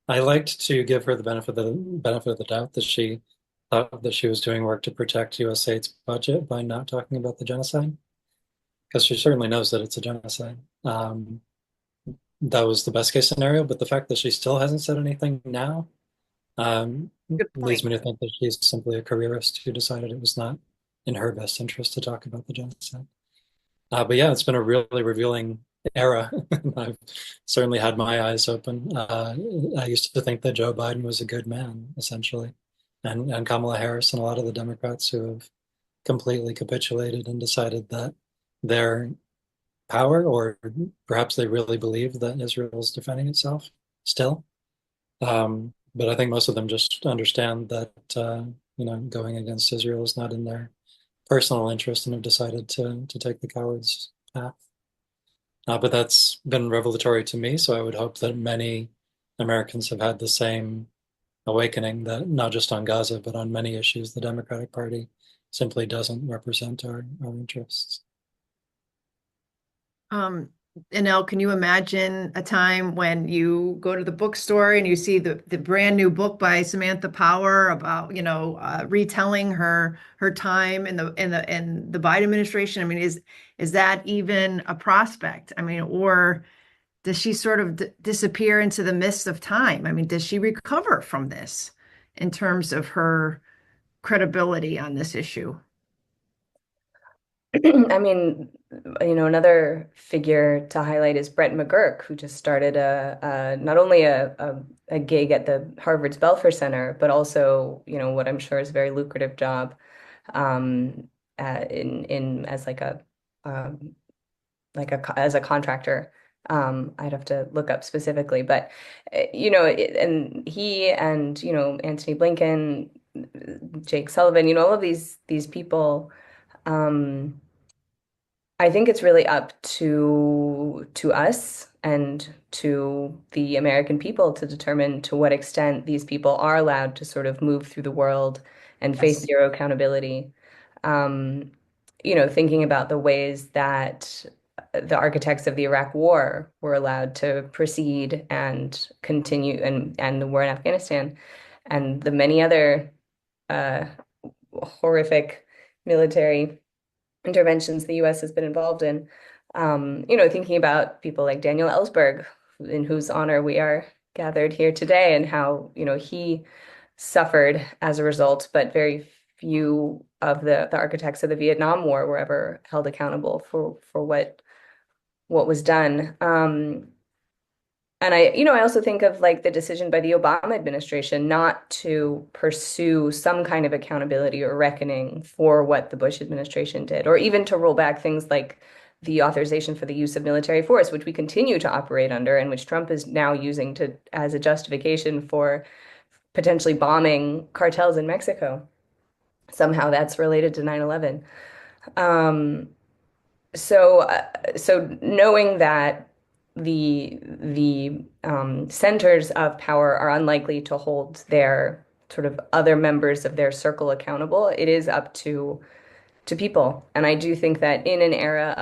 I liked to give her the benefit of the doubt that she thought that she was doing work to protect USAID's budget by not talking about the genocide. because she certainly knows that it's a genocide. That was the best case scenario, but the fact that she still hasn't said anything now Good leads point. me to think that she's simply a careerist who decided it was not in her best interest to talk about the genocide. But yeah, it's been a really revealing era. I've certainly had my eyes open. I used to think that Joe Biden was a good man, essentially, and Kamala Harris and a lot of the Democrats who have completely capitulated and decided that their power, or perhaps they really believe that Israel is defending itself still. But I think most of them just understand that going against Israel is not in their personal interest and have decided to take the coward's path. But that's been revelatory to me, so I would hope that many Americans have had the same awakening, that not just on Gaza, but on many issues, the Democratic Party simply doesn't represent our interests. Annelle, can you imagine a time when you go to the bookstore and you see the brand new book by Samantha Power about, retelling her time in the Biden administration? I mean, is that even a prospect? I mean, or does she sort of disappear into the mist of time? I mean, does she recover from this in terms of her credibility on this issue? I mean, another figure to highlight is Brett McGurk, who just started not only a gig at the Harvard's Belfer Center, but also, what I'm sure is a very lucrative job in as as a contractor. I'd have to look up specifically, but and he and Antony Blinken, Jake Sullivan, all of these people. I think it's really up to us and to the American people to determine to what extent these people are allowed to sort of move through the world and face zero accountability. Thinking about the ways that the architects of the Iraq War were allowed to proceed and continue, and the war in Afghanistan, and the many other horrific military interventions the U.S. has been involved in. Thinking about people like Daniel Ellsberg, in whose honor we are gathered here today, and how, he suffered as a result, but very few of the architects of the Vietnam War were ever held accountable for what was done. And I also think of like the decision by the Obama administration not to pursue some kind of accountability or reckoning for what the Bush administration did, or even to roll back things like the authorization for the use of military force, which we continue to operate under and which Trump is now using as a justification for potentially bombing cartels in Mexico. Somehow that's related to 9/11. So knowing that the centers of power are unlikely to hold their sort of other members of their circle accountable, it is up to people. And I do think that in an era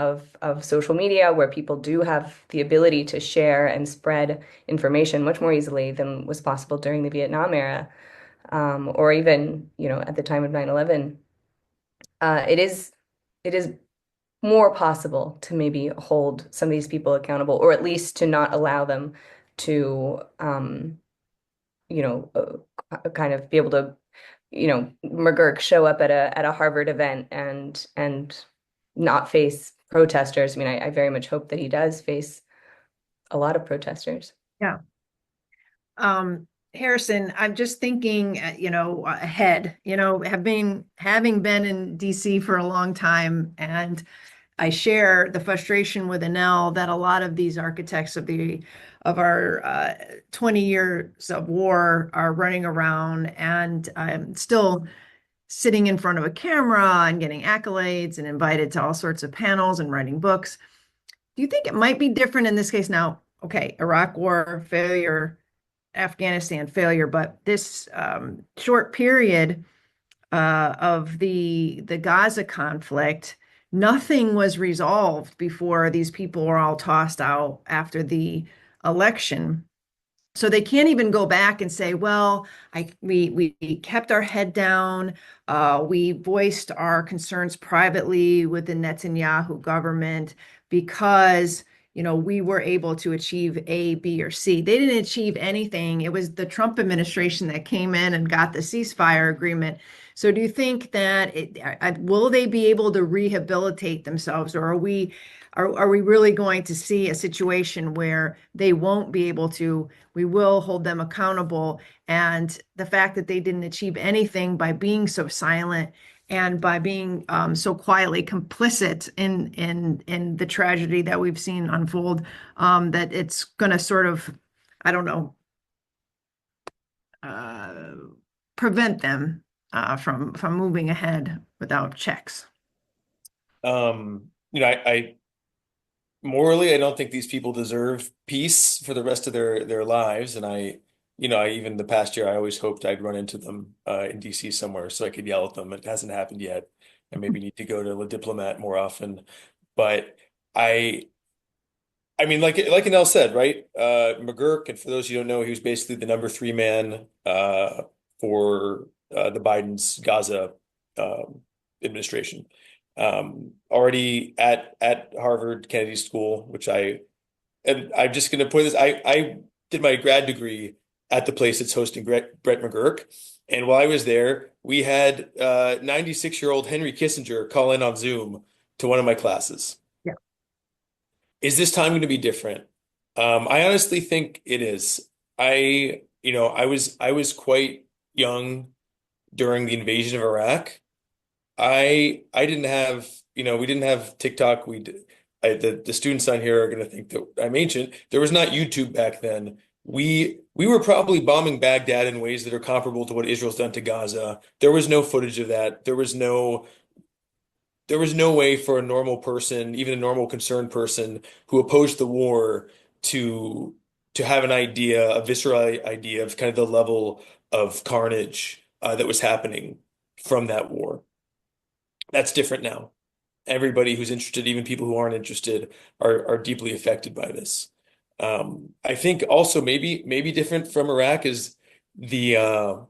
of social media where people do have the ability to share and spread information much more easily than was possible during the Vietnam era, or even, at the time of 9/11, it is more possible to maybe hold some of these people accountable, or at least to not allow them to, kind of be able to, McGurk show up at a Harvard event and not face protesters. I mean, I very much hope that he does face a lot of protesters. Yeah. Harrison, I'm just thinking, ahead, having been in DC for a long time, and I share the frustration with Annelle that a lot of these architects of our 20 years of war are running around and still sitting in front of a camera and getting accolades and invited to all sorts of panels and writing books. Do you think it might be different in this case now? Okay, Iraq war failure, Afghanistan failure, but this short period of the Gaza conflict, nothing was resolved before these people were all tossed out after the election. So they can't even go back and say, well, we kept our head down. We voiced our concerns privately with the Netanyahu government because, we were able to achieve A, B, or C. They didn't achieve anything. It was the Trump administration that came in and got the ceasefire agreement. So do you think that will they be able to rehabilitate themselves, or are we really going to see a situation where they won't be able to? We will hold them accountable. And the fact that they didn't achieve anything by being so silent and by being so quietly complicit in the tragedy that we've seen unfold, that it's going to sort of, I don't know, prevent them from moving ahead without checks. I morally, I don't think these people deserve peace for the rest of their lives. And I even the past year, I always hoped I'd run into them in DC somewhere so I could yell at them. It hasn't happened yet. I maybe need to go to the diplomat more often. But I mean, like Annelle said, right? McGurk, and for those who don't know, he was basically the number 3 man for the Biden's Gaza administration. Already at Harvard Kennedy School, which I'm just going to put this. I did my grad degree at the place that's hosting Brett McGurk, and while I was there, we had 96-year-old Henry Kissinger call in on Zoom to one of my classes. Yeah. Is this time going to be different? I honestly think it is. I was quite young during the invasion of Iraq. I didn't have, we didn't have TikTok. The students on here are going to think that I'm ancient. There was not YouTube back then. We were probably bombing Baghdad in ways that are comparable to what Israel's done to Gaza. There was no footage of that. There was no way for a normal person, even a normal concerned person who opposed the war to have an idea, a visceral idea of kind of the level of carnage that was happening from that war. That's different now. Everybody who's interested, even people who aren't interested, are deeply affected by this. I think also maybe different from Iraq is there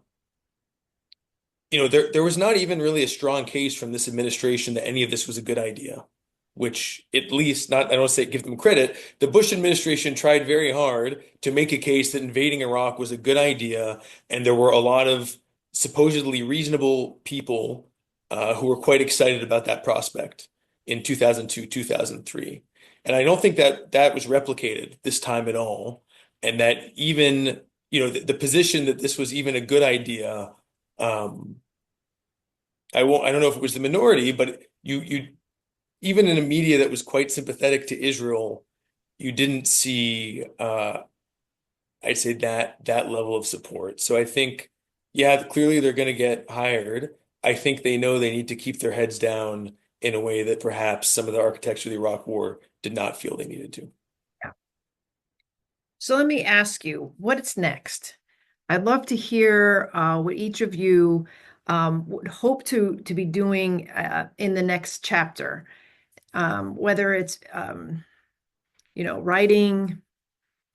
was not even really a strong case from this administration that any of this was a good idea, which at least I don't say give them credit. The Bush administration tried very hard to make a case that invading Iraq was a good idea, and there were a lot of supposedly reasonable people who were quite excited about that prospect in 2002, 2003. And I don't think that was replicated this time at all. And that even, the position that this was even a good idea, I don't know if it was the minority, but you even in a media that was quite sympathetic to Israel, you didn't see, I'd say that level of support. So I think, yeah, clearly they're going to get hired. I think they know they need to keep their heads down in a way that perhaps some of the architects of the Iraq War did not feel they needed to. Yeah. So let me ask you, what's next? I'd love to hear what each of you would hope to be doing in the next chapter, whether it's writing,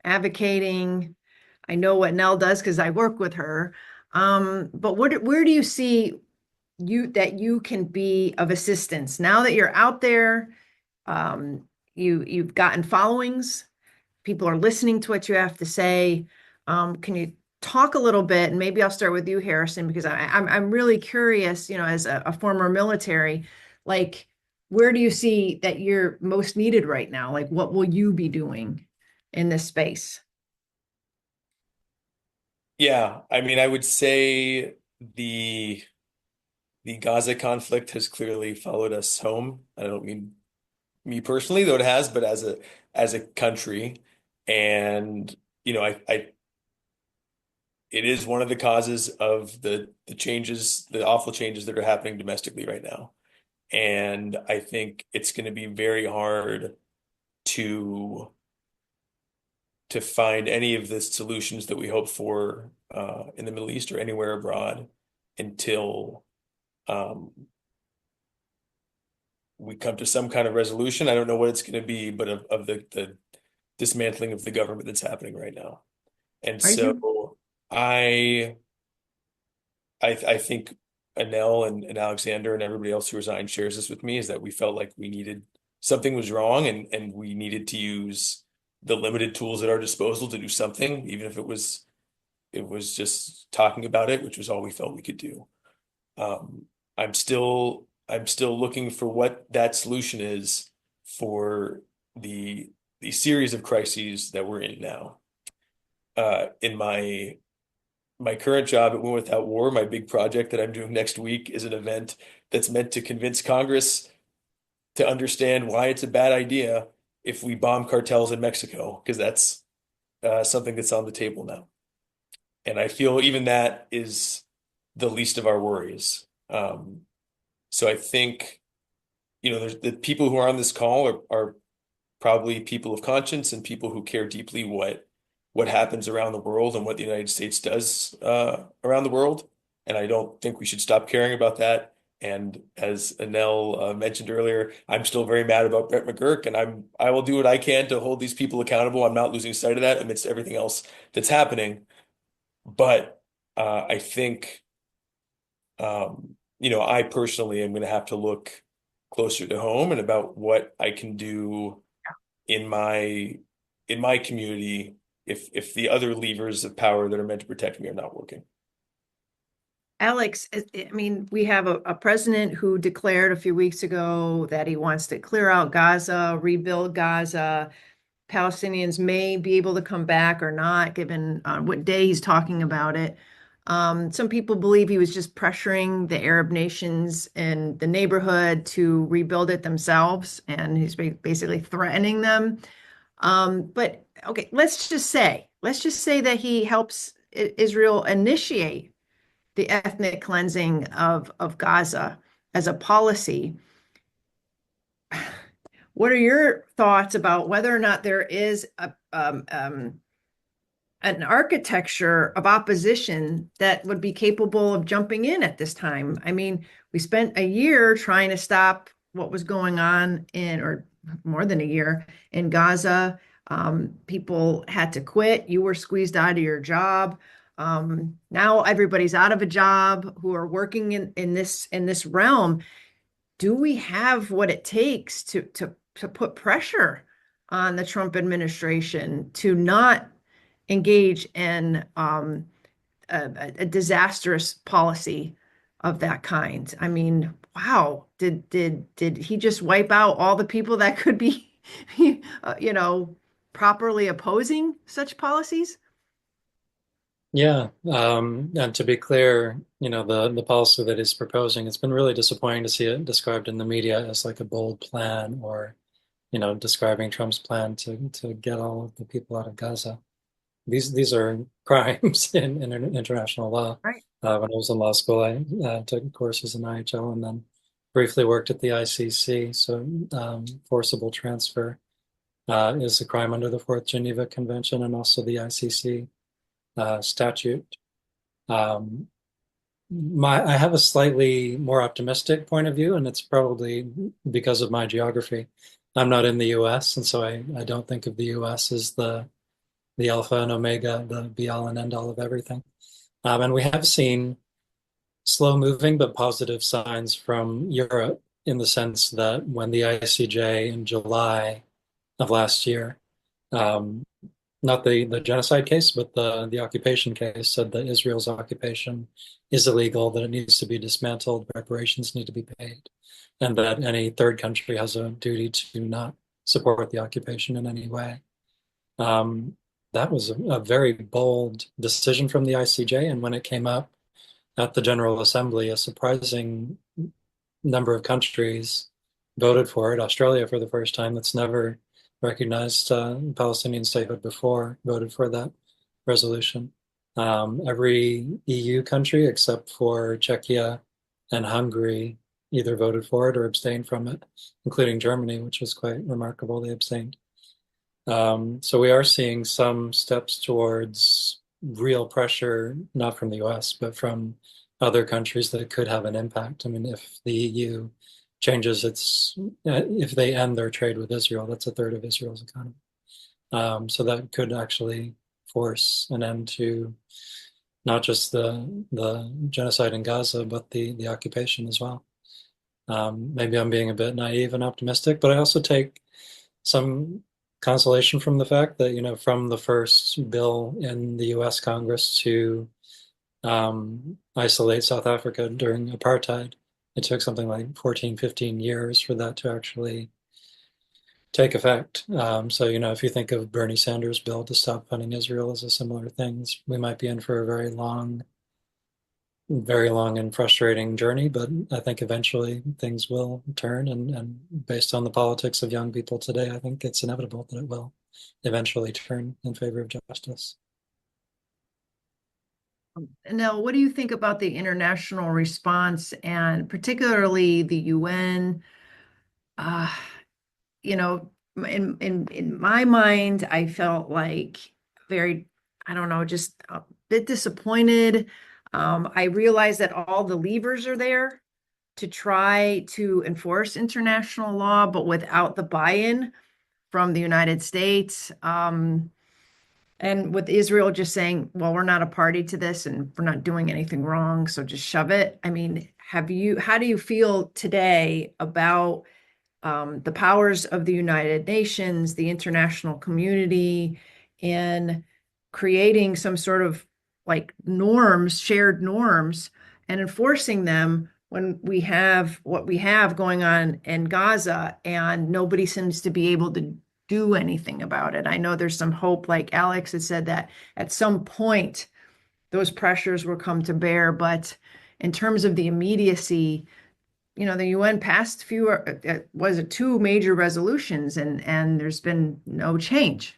advocating. I know what Nell does because I work with her. But where do you see that you can be of assistance now that you're out there? You've gotten followings. People are listening to what you have to say. Can you talk a little bit? And maybe I'll start with you, Harrison, because I'm really curious. As a former military, like, where do you see that you're most needed right now? Like, what will you be doing in this space? Yeah, I mean, I would say the Gaza conflict has clearly followed us home. I don't mean me personally, though it has, but as a country. And it is one of the causes of the changes, the awful changes that are happening domestically right now. And I think it's going to be very hard to find any of the solutions that we hope for in the Middle East or anywhere abroad until we come to some kind of resolution. I don't know what it's going to be, but of the dismantling of the government that's happening right now. And Are you? so I think Annelle and Alexander and everybody else who resigned shares this with me, is that we felt like we needed something was wrong, and we needed to use the limited tools at our disposal to do something, even if it was just talking about it, which was all we felt we could do. Um, I'm still looking for what that solution is for the series of crises that we're in now. In my current job at Win Without War, my big project that I'm doing next week is an event that's meant to convince Congress to understand why it's a bad idea if we bomb cartels in Mexico, because that's something that's on the table now. And I feel even that is the least of our worries. So I think, there's the people who are on this call are probably people of conscience and people who care deeply what happens around the world and what the United States does around the world. And I don't think we should stop caring about that. And as Annelle mentioned earlier, I'm still very mad about Brett McGurk, and I will do what I can to hold these people accountable. I'm not losing sight of that amidst everything else that's happening. But I think, I personally am going to have to look closer to home and about what I can do in my community if the other levers of power that are meant to protect me are not working. Alex, I mean, we have a president who declared a few weeks ago that he wants to clear out Gaza, rebuild Gaza. Palestinians may be able to come back or not, given what day he's talking about it. Some people believe he was just pressuring the Arab nations in the neighborhood to rebuild it themselves, and he's basically threatening them. But okay, let's just say that he helps Israel initiate the ethnic cleansing of Gaza as a policy. What are your thoughts about whether or not there is an architecture of opposition that would be capable of jumping in at this time? I mean, we spent a year trying to stop what was going on or more than a year, in Gaza. People had to quit. You were squeezed out of your job. Now everybody's out of a job who are working in this realm. Do we have what it takes to put pressure on the Trump administration to not engage in a disastrous policy of that kind? I mean, wow, did he just wipe out all the people that could be, properly opposing such policies? Yeah, and to be clear, the policy that he's proposing, it's been really disappointing to see it described in the media as like a bold plan, or, describing Trump's plan to get all of the people out of Gaza. These are crimes in international law. Right. When I was in law school, I took courses in IHL and then briefly worked at the ICC. So forcible transfer is a crime under the Fourth Geneva Convention and also the ICC statute. I have a slightly more optimistic point of view, and it's probably because of my geography. I'm not in the US, and so I don't think of the US as the alpha and omega, the be all and end all of everything. And we have seen slow moving but positive signs from Europe, in the sense that when the ICJ in July of last year, not the genocide case, but the occupation case, said that Israel's occupation is illegal, that it needs to be dismantled, reparations need to be paid, and that any third country has a duty to not support the occupation in any way. That was a very bold decision from the ICJ, and when it came up at the General Assembly, a surprising number of countries voted for it. Australia, for the first time, that's never recognized Palestinian statehood before, voted for that resolution. Every EU country except for Czechia and Hungary either voted for it or abstained from it, including Germany, which was quite remarkable. They abstained. So we are seeing some steps towards real pressure, not from the US, but from other countries that it could have an impact. I mean, if the EU changes if they end their trade with Israel, that's a third of Israel's economy. So that could actually force an end to not just the genocide in Gaza, but the occupation as well. Maybe I'm being a bit naive and optimistic, but I also take some consolation from the fact that, you know, from the first bill in the US Congress to isolate South Africa during apartheid, it took something like 14, 15 years for that to actually take effect. So, you know, if you think of Bernie Sanders' bill to stop funding Israel as a similar thing, we might be in for a very long and frustrating journey, but I think eventually things will turn, and based on the politics of young people today, I think it's inevitable that it will eventually turn in favor of justice. Annelle, what do you think about the international response, and particularly the UN? You know, in my mind, I felt like very, I don't know, just a bit disappointed. I realized that all the levers are there to try to enforce international law, but without the buy-in from the United States. And with Israel just saying, well, we're not a party to this and we're not doing anything wrong, so just shove it. I mean, how do you feel today about the powers of the United Nations, the international community, in creating some sort of like norms, shared norms, and enforcing them when we have what we have going on in Gaza and nobody seems to be able to do anything about it? I know there's some hope, like Alex had said, that at some point those pressures will come to bear, but in terms of the immediacy, you know, the UN passed two major resolutions, and there's been no change.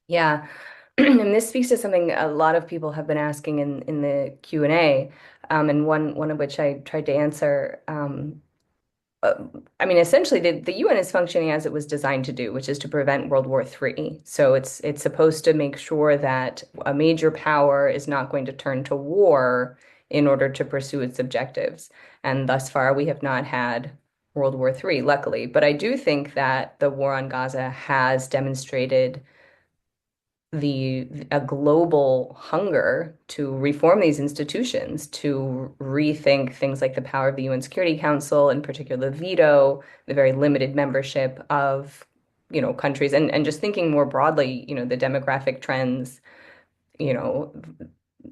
Yeah. And this speaks to something a lot of people have been asking in the Q&A, and one of which I tried to answer. I mean, essentially, the UN is functioning as it was designed to do, which is to prevent World War III. So it's supposed to make sure that a major power is not going to turn to war in order to pursue its objectives. And thus far, we have not had World War III, luckily. But I do think that the war on Gaza has demonstrated a global hunger to reform these institutions, to rethink things like the power of the UN Security Council, in particular the veto, the very limited membership of, you know, countries, and just thinking more broadly, you know, the demographic trends, you know,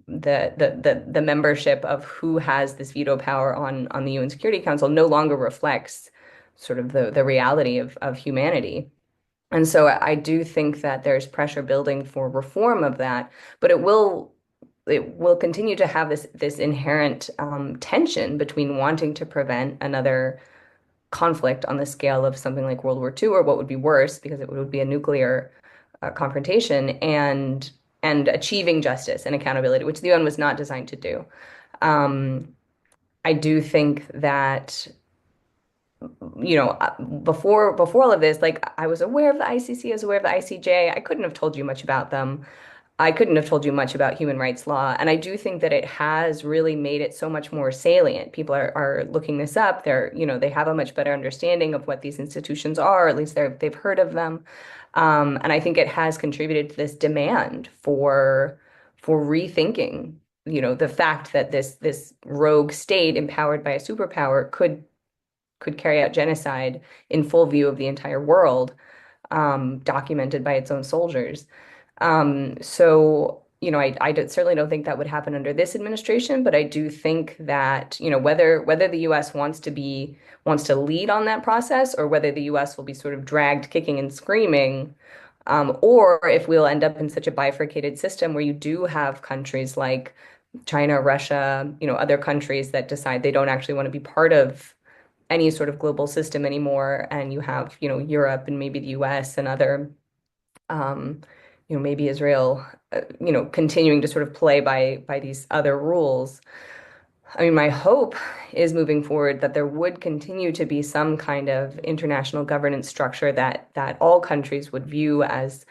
the membership of who has this veto power on the UN Security Council no longer reflects sort of the reality of humanity. And so I do think that there's pressure building for reform of that, but it will continue to have this inherent tension between wanting to prevent another conflict on the scale of something like World War II, or what would be worse, because it would be a nuclear confrontation, and achieving justice and accountability, which the UN was not designed to do. I do think that, you know, before all of this, like, I was aware of the ICC, I was aware of the ICJ. I couldn't have told you much about them. I couldn't have told you much about human rights law. And I do think that it has really made it so much more salient. People are looking this up. You know, they have a much better understanding of what these institutions are, or at least they've heard of them. And I think it has contributed to this demand for rethinking, you know, the fact that this rogue state empowered by a superpower could carry out genocide in full view of the entire world, documented by its own soldiers. So, you know, I certainly don't think that would happen under this administration, but I do think that, you know, whether the US wants to lead on that process, or whether the US will be sort of dragged kicking and screaming, or if we'll end up in such a bifurcated system where you do have countries like China, Russia, you know, other countries that decide they don't actually want to be part of any sort of global system anymore, and you have, you know, Europe and maybe the US and other, you know, maybe Israel, you know, continuing to sort of play by these other rules. I mean, my hope is moving forward that there would continue to be some kind of international governance structure that all countries would view as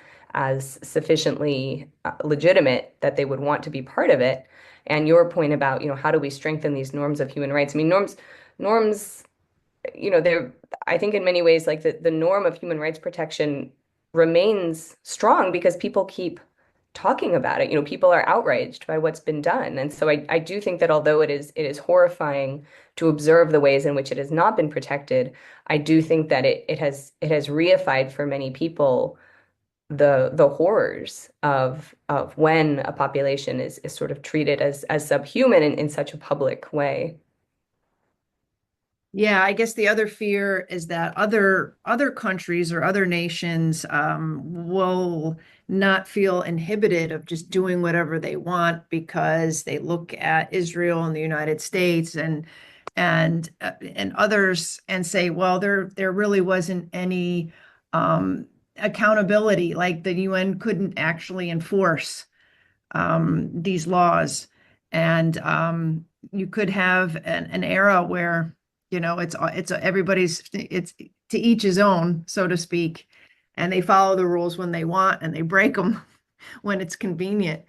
sufficiently legitimate that they would want to be part of it. And your point about, you know, how do we strengthen these norms of human rights? I mean, norms, you know, I think in many ways, like the norm of human rights protection remains strong because people keep talking about it. People are outraged by what's been done. And so I do think that although it is horrifying to observe the ways in which it has not been protected, I do think that it has reified for many people the horrors of when a population is sort of treated as subhuman in such a public way. Yeah, I guess the other fear is that other countries or other nations will not feel inhibited of just doing whatever they want because they look at Israel and the United States and others and say, well, there really wasn't any accountability, like the UN couldn't actually enforce these laws, and you could have an era where it's everybody's, it's to each his own, so to speak, and they follow the rules when they want and they break them when it's convenient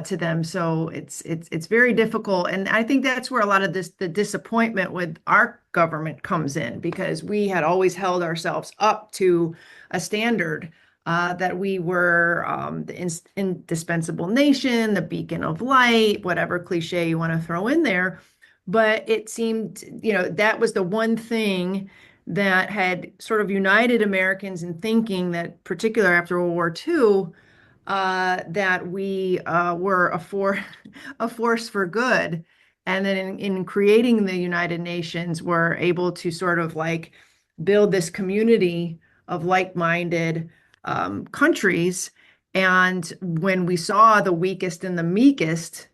to them. So it's very difficult, and I think that's where a lot of the disappointment with our government comes in, because we had always held ourselves up to a standard that we were the indispensable nation, the beacon of light, whatever cliche you want to throw in there. But it seemed, that was the one thing that had sort of united Americans in thinking that, particular after World War II, that we were a force for good. And then in creating the United Nations, we're able to sort of like build this community of like-minded countries. And when we saw the weakest and the meekest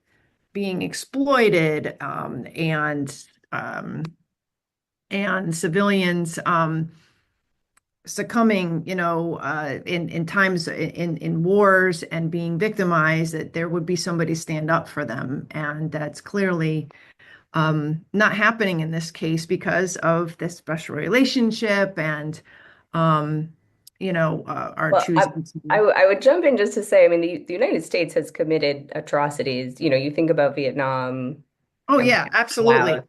being exploited, and civilians succumbing, in times in wars and being victimized, that there would be somebody stand up for them, and that's clearly not happening in this case because of this special relationship and our Well, choosing I would jump in just to say, I mean, the United States has committed atrocities. You think about Vietnam Oh and yeah, absolutely. Laos,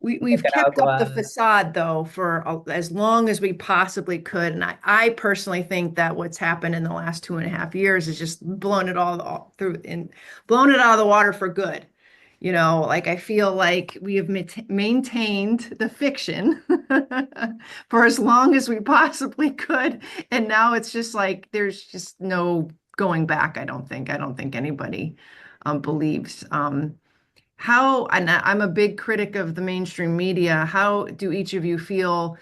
We've kept up the Nicaragua. facade though for as long as we possibly could, and I personally think that what's happened in the last 2.5 years is just blown it all through and blown it out of the water for good. Like I feel like we have maintained the fiction for as long as we possibly could, and now it's just like there's just no going back. I don't think. I don't think anybody believes. And I'm a big critic of the mainstream media. How do each of you feel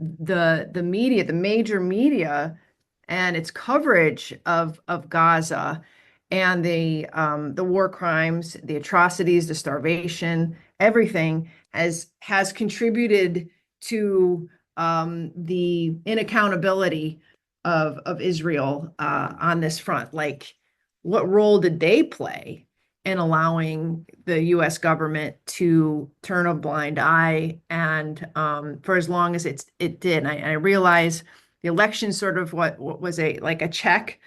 the media, the major media, and its coverage of Gaza and the war crimes, the atrocities, the starvation, everything has contributed to the inaccountability of Israel on this front? Like, what role did they play in allowing the U.S. government to turn a blind eye, and for as long as it did? And I realize the election sort of what was a check,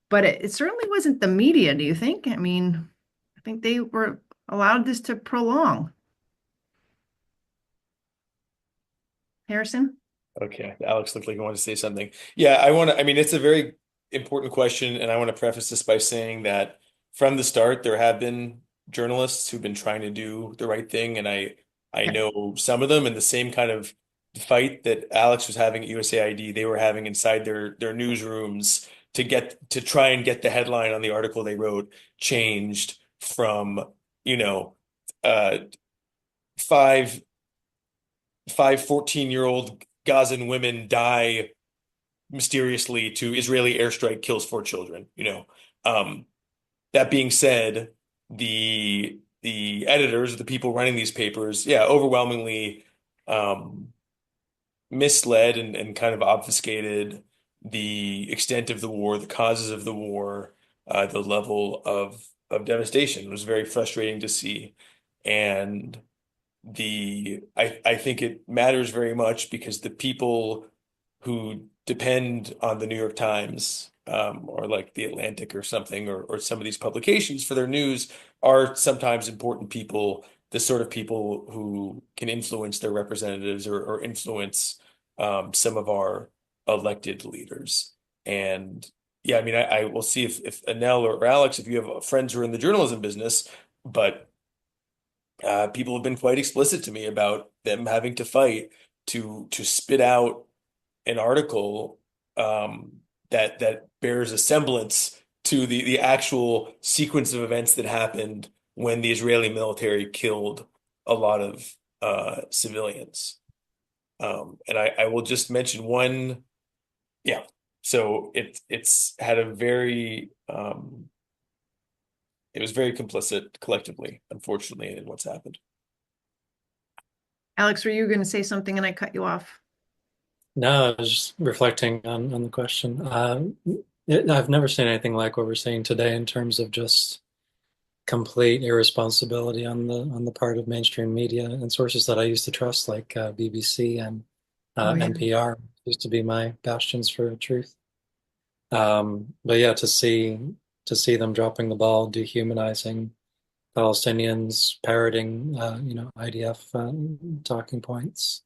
but it certainly wasn't the media. Do you think? I mean, I think they were allowed this to prolong. Harrison? Okay, Alex looked like he wanted to say something. Yeah, I mean, it's a very important question, and I want to preface this by saying that from the start, there have been journalists who've been trying to do the right thing, and I Yeah. know some of them in the same kind of fight that Alex was having at USAID, they were having inside their newsrooms to try and get the headline on the article they wrote changed from, you know, uh, five 14-year-old Gazan women die mysteriously to Israeli airstrike kills 4 children, That being said, the editors, the people running these papers, yeah, overwhelmingly misled and kind of obfuscated the extent of the war, the causes of the war, the level of devastation. It was very frustrating to see. And I think it matters very much because the people who depend on the New York Times, or like the Atlantic or something, or some of these publications for their news are sometimes important people, the sort of people who can influence their representatives or influence some of our elected leaders. And yeah, I mean, I will see if Annelle or Alex, if you have friends who are in the journalism business, but people have been quite explicit to me about them having to fight to spit out an article that bears a semblance to the actual sequence of events that happened when the Israeli military killed a lot of civilians. And I will just mention one, yeah. So it's had a very it was very complicit collectively, unfortunately, in what's happened. Alex, were you going to say something and I cut you off? No, I was just reflecting on the question. I've never seen anything like what we're seeing today in terms of just complete irresponsibility on the part of mainstream media and sources that I used to trust, like BBC and Oh, yeah. NPR used to be my bastions for truth. But yeah, to see them dropping the ball, dehumanizing Palestinians, parroting IDF talking points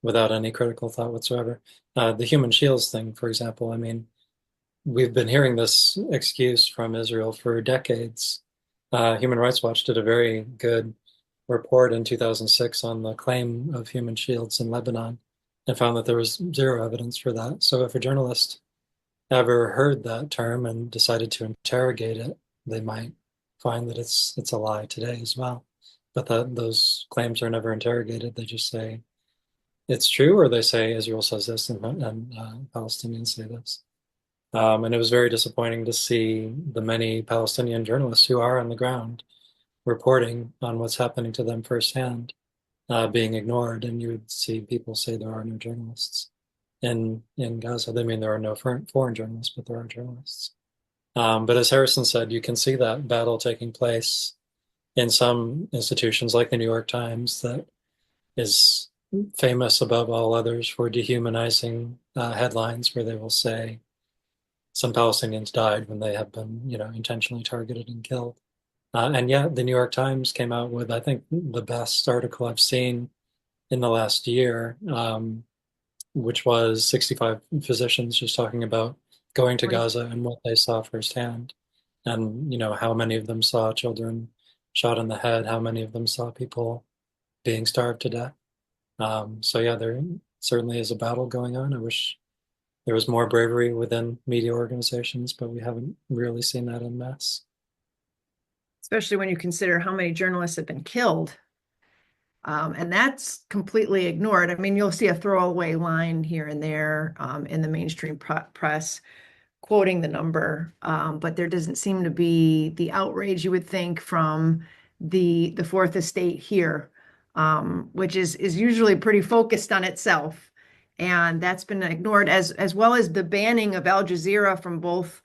without any critical thought whatsoever. The human shields thing, for example, I mean, we've been hearing this excuse from Israel for decades. Human Rights Watch did a very good report in 2006 on the claim of human shields in Lebanon and found that there was zero evidence for that. So if a journalist ever heard that term and decided to interrogate it, they might find that it's a lie today as well. But those claims are never interrogated. They just say it's true, or they say Israel says this and Palestinians say this. And it was very disappointing to see the many Palestinian journalists who are on the ground reporting on what's happening to them firsthand being ignored. And you would see people say there are no journalists in Gaza. They mean there are no foreign journalists, but there are journalists. But as Harrison said, you can see that battle taking place in some institutions like the New York Times that is famous above all others for dehumanizing headlines where they will say some Palestinians died when they have been, intentionally targeted and killed. And yet the New York Times came out with, I think, the best article I've seen in the last year, which was 65 physicians just talking about going to Gaza and what they saw firsthand. And, how many of them saw children shot in the head, how many of them saw people being starved to death. So yeah, there certainly is a battle going on. I wish there was more bravery within media organizations, but we haven't really seen that en masse. Especially when you consider how many journalists have been killed. And that's completely ignored. I mean, you'll see a throwaway line here and there in the mainstream press quoting the number, but there doesn't seem to be the outrage you would think from the Fourth Estate here, which is usually pretty focused on itself. And that's been ignored, as well as the banning of Al Jazeera from both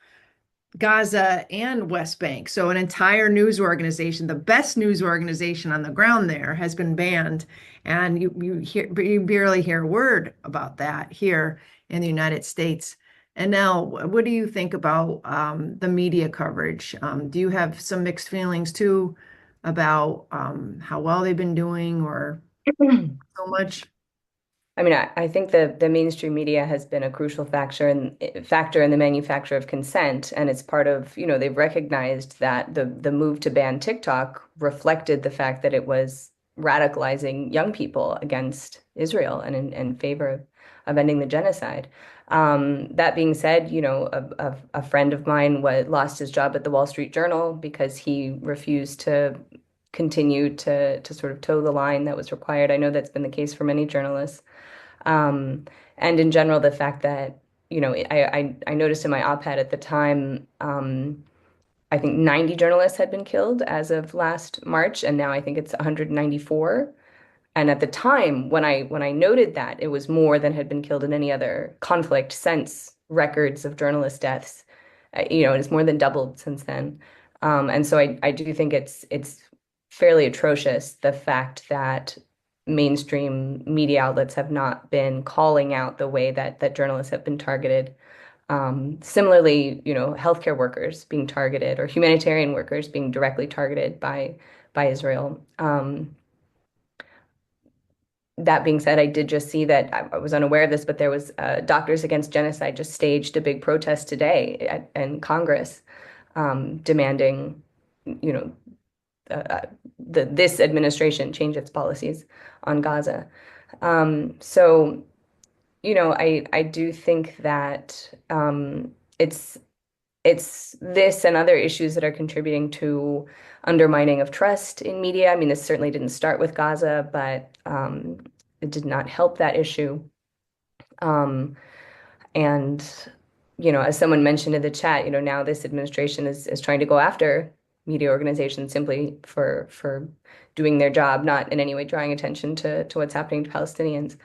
Gaza and West Bank. So an entire news organization, the best news organization on the ground there, has been banned. And you barely hear a word about that here in the United States. And now, what do you think about the media coverage? Do you have some mixed feelings too about how well they've been doing or so much? I mean, I think the mainstream media has been a crucial factor in the manufacture of consent, and it's part of, they've recognized that the move to ban TikTok reflected the fact that it was radicalizing young people against Israel and in favor of ending the genocide. That being said, a friend of mine lost his job at the Wall Street Journal because he refused to continue to sort of toe the line that was required. I know that's been the case for many journalists. And in general, the fact that, I noticed in my op-ed at the time, I think 90 journalists had been killed as of last March, and now I think it's 194. And at the time, when I noted that, it was more than had been killed in any other conflict since records of journalist deaths. It's more than doubled since then. And so I do think it's fairly atrocious, the fact that mainstream media outlets have not been calling out the way that journalists have been targeted. Similarly, healthcare workers being targeted or humanitarian workers being directly targeted by Israel. That being said, I did just see that I was unaware of this, but there was Doctors Against Genocide just staged a big protest today in Congress, demanding, you know, this administration change its policies on Gaza. So, you know, I do think that it's this and other issues that are contributing to undermining of trust in media. I mean, this certainly didn't start with Gaza, but it did not help that issue. And, you know, as someone mentioned in the chat, you know, now this administration is trying to go after media organizations simply for doing their job, not in any way drawing attention to what's happening to Palestinians.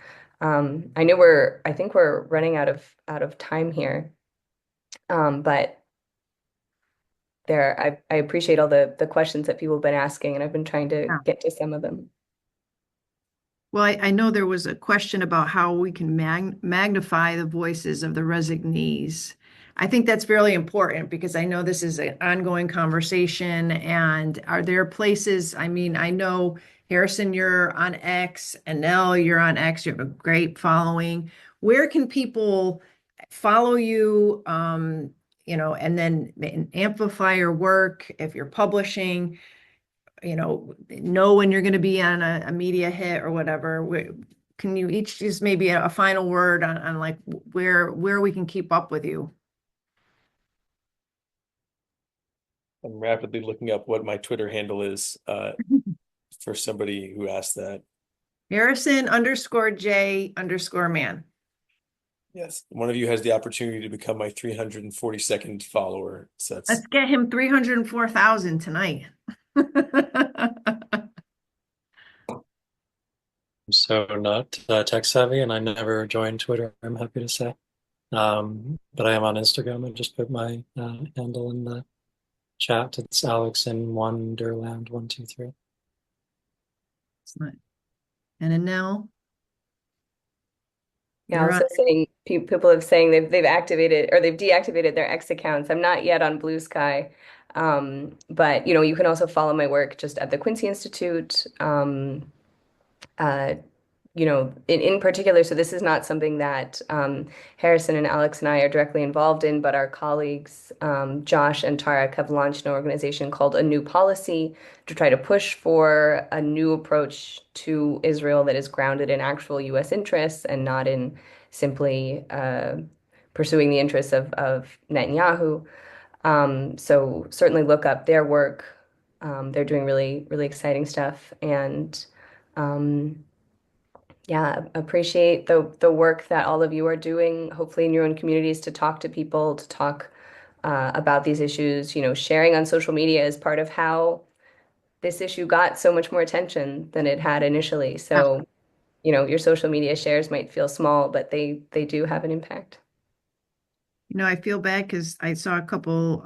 I think we're running out of time here. But I appreciate all the questions that people have been asking, and I've been trying to get to some of them. Well, I know there was a question about how we can magnify the voices of the resignees. I think that's fairly important because I know this is an ongoing conversation. And are there places, I mean, I know Harrison, you're on X, Annelle, you're on X, you have a great following. Where can people follow you, you know, and then amplify your work if you're publishing? You know when you're going to be on a media hit or whatever. Can you each just maybe a final word on like where we can keep up with you? I'm rapidly looking up what my Twitter handle is for somebody who asked that. Harrison_J_man. Yes, one of you has the opportunity to become my 342nd follower. So that's Let's get him 304,000 tonight. I'm so not tech savvy, and I never joined Twitter, I'm happy to say. But I am on Instagram. I just put my handle in the chat. It's Alex in Wonderland 123. Excellent. And Annelle? Yeah, also saying people have saying they've activated or they've deactivated their X accounts. I'm not yet on Blue Sky, but you know, you can also follow my work just at the Quincy Institute. You know, in particular, so this is not something that Harrison and Alex and I are directly involved in, but our colleagues Josh and Tarek have launched an organization called A New Policy to try to push for a new approach to Israel that is grounded in actual U.S. interests and not in simply pursuing the interests of Netanyahu. So certainly look up their work. They're doing really, really exciting stuff. And yeah, appreciate the work that all of you are doing, hopefully in your own communities, to talk to people, to talk about these issues. You know, sharing on social media is part of how this issue got so much more attention than it had initially. So, you know, your social media shares might feel small, but they do have an impact. You know, I feel bad because I saw a couple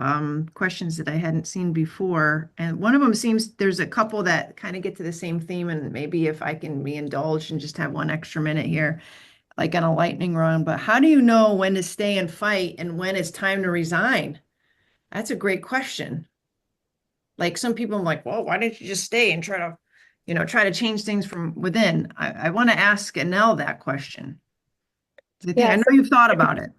questions that I hadn't seen before. And one of them there's a couple that kind of get to the same theme. And maybe if I can be indulged and just have one extra minute here, like on a lightning round. But how do you know when to stay and fight and when it's time to resign? That's a great question. Like some people are like, well, why didn't you just stay and try to change things from within? I want to ask Annelle that question. I know you've thought about it.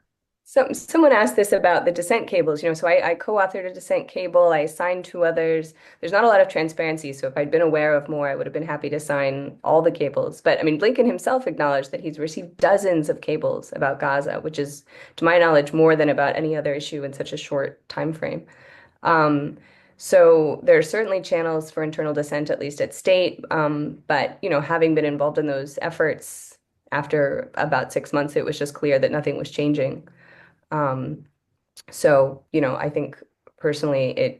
Someone asked this about the dissent cables, you know, so I co-authored a dissent cable. I signed 2 others. There's not a lot of transparency. So if I'd been aware of more, I would have been happy to sign all the cables. But I mean, Blinken himself acknowledged that he's received dozens of cables about Gaza, which is, to my knowledge, more than about any other issue in such a short time frame. So there are certainly channels for internal dissent, at least at state. But, you know, having been involved in those efforts after about 6 months, it was just clear that nothing was changing. So, you know, I think personally,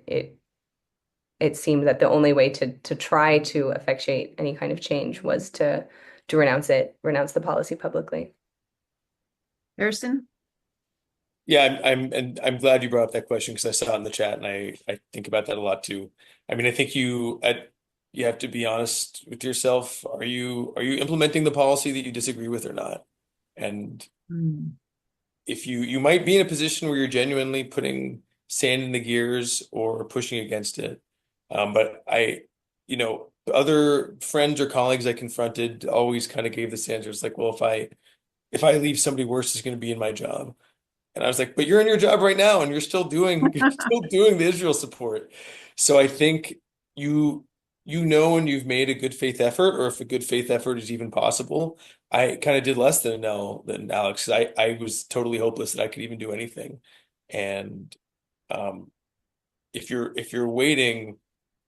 it seemed that the only way to try to effectuate any kind of change was to renounce the policy publicly. Harrison? Yeah, I'm glad you brought up that question because I saw it in the chat and I think about that a lot too. I mean, I think you have to be honest with yourself. Are you implementing the policy that you disagree with or not? And if you might be in a position where you're genuinely putting sand in the gears or pushing against it. But you know, other friends or colleagues I confronted always kind of gave this answer. It's like, well, if I leave, somebody worse is going to be in my job. And I was like, but you're in your job right now and you're still doing the Israel support. So I think when you've made a good faith effort, or if a good faith effort is even possible. I kind of did less than Alex. I was totally hopeless that I could even do anything. And if you're waiting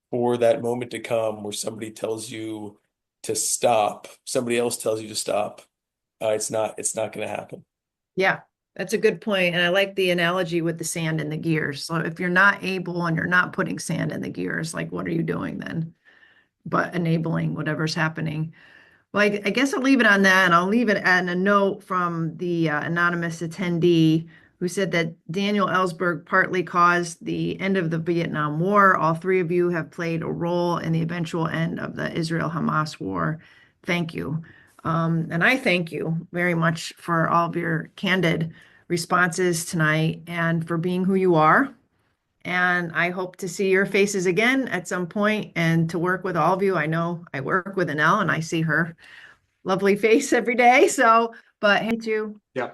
for that moment to come where somebody tells you to stop, somebody else tells you to stop, it's not going to happen. Yeah, that's a good point. And I like the analogy with the sand in the gears. So if you're not able and you're not putting sand in the gears, like what are you doing then? But enabling whatever's happening. Well, I guess I'll leave it on that, and I'll leave it at a note from the anonymous attendee who said that Daniel Ellsberg partly caused the end of the Vietnam War. All three of you have played a role in the eventual end of the Israel-Hamas war. Thank you. And I thank you very much for all of your candid responses tonight and for being who you are. And I hope to see your faces again at some point and to work with all of you. I know I work with Annelle and I see her lovely face every day. So, but hey, too. Yeah.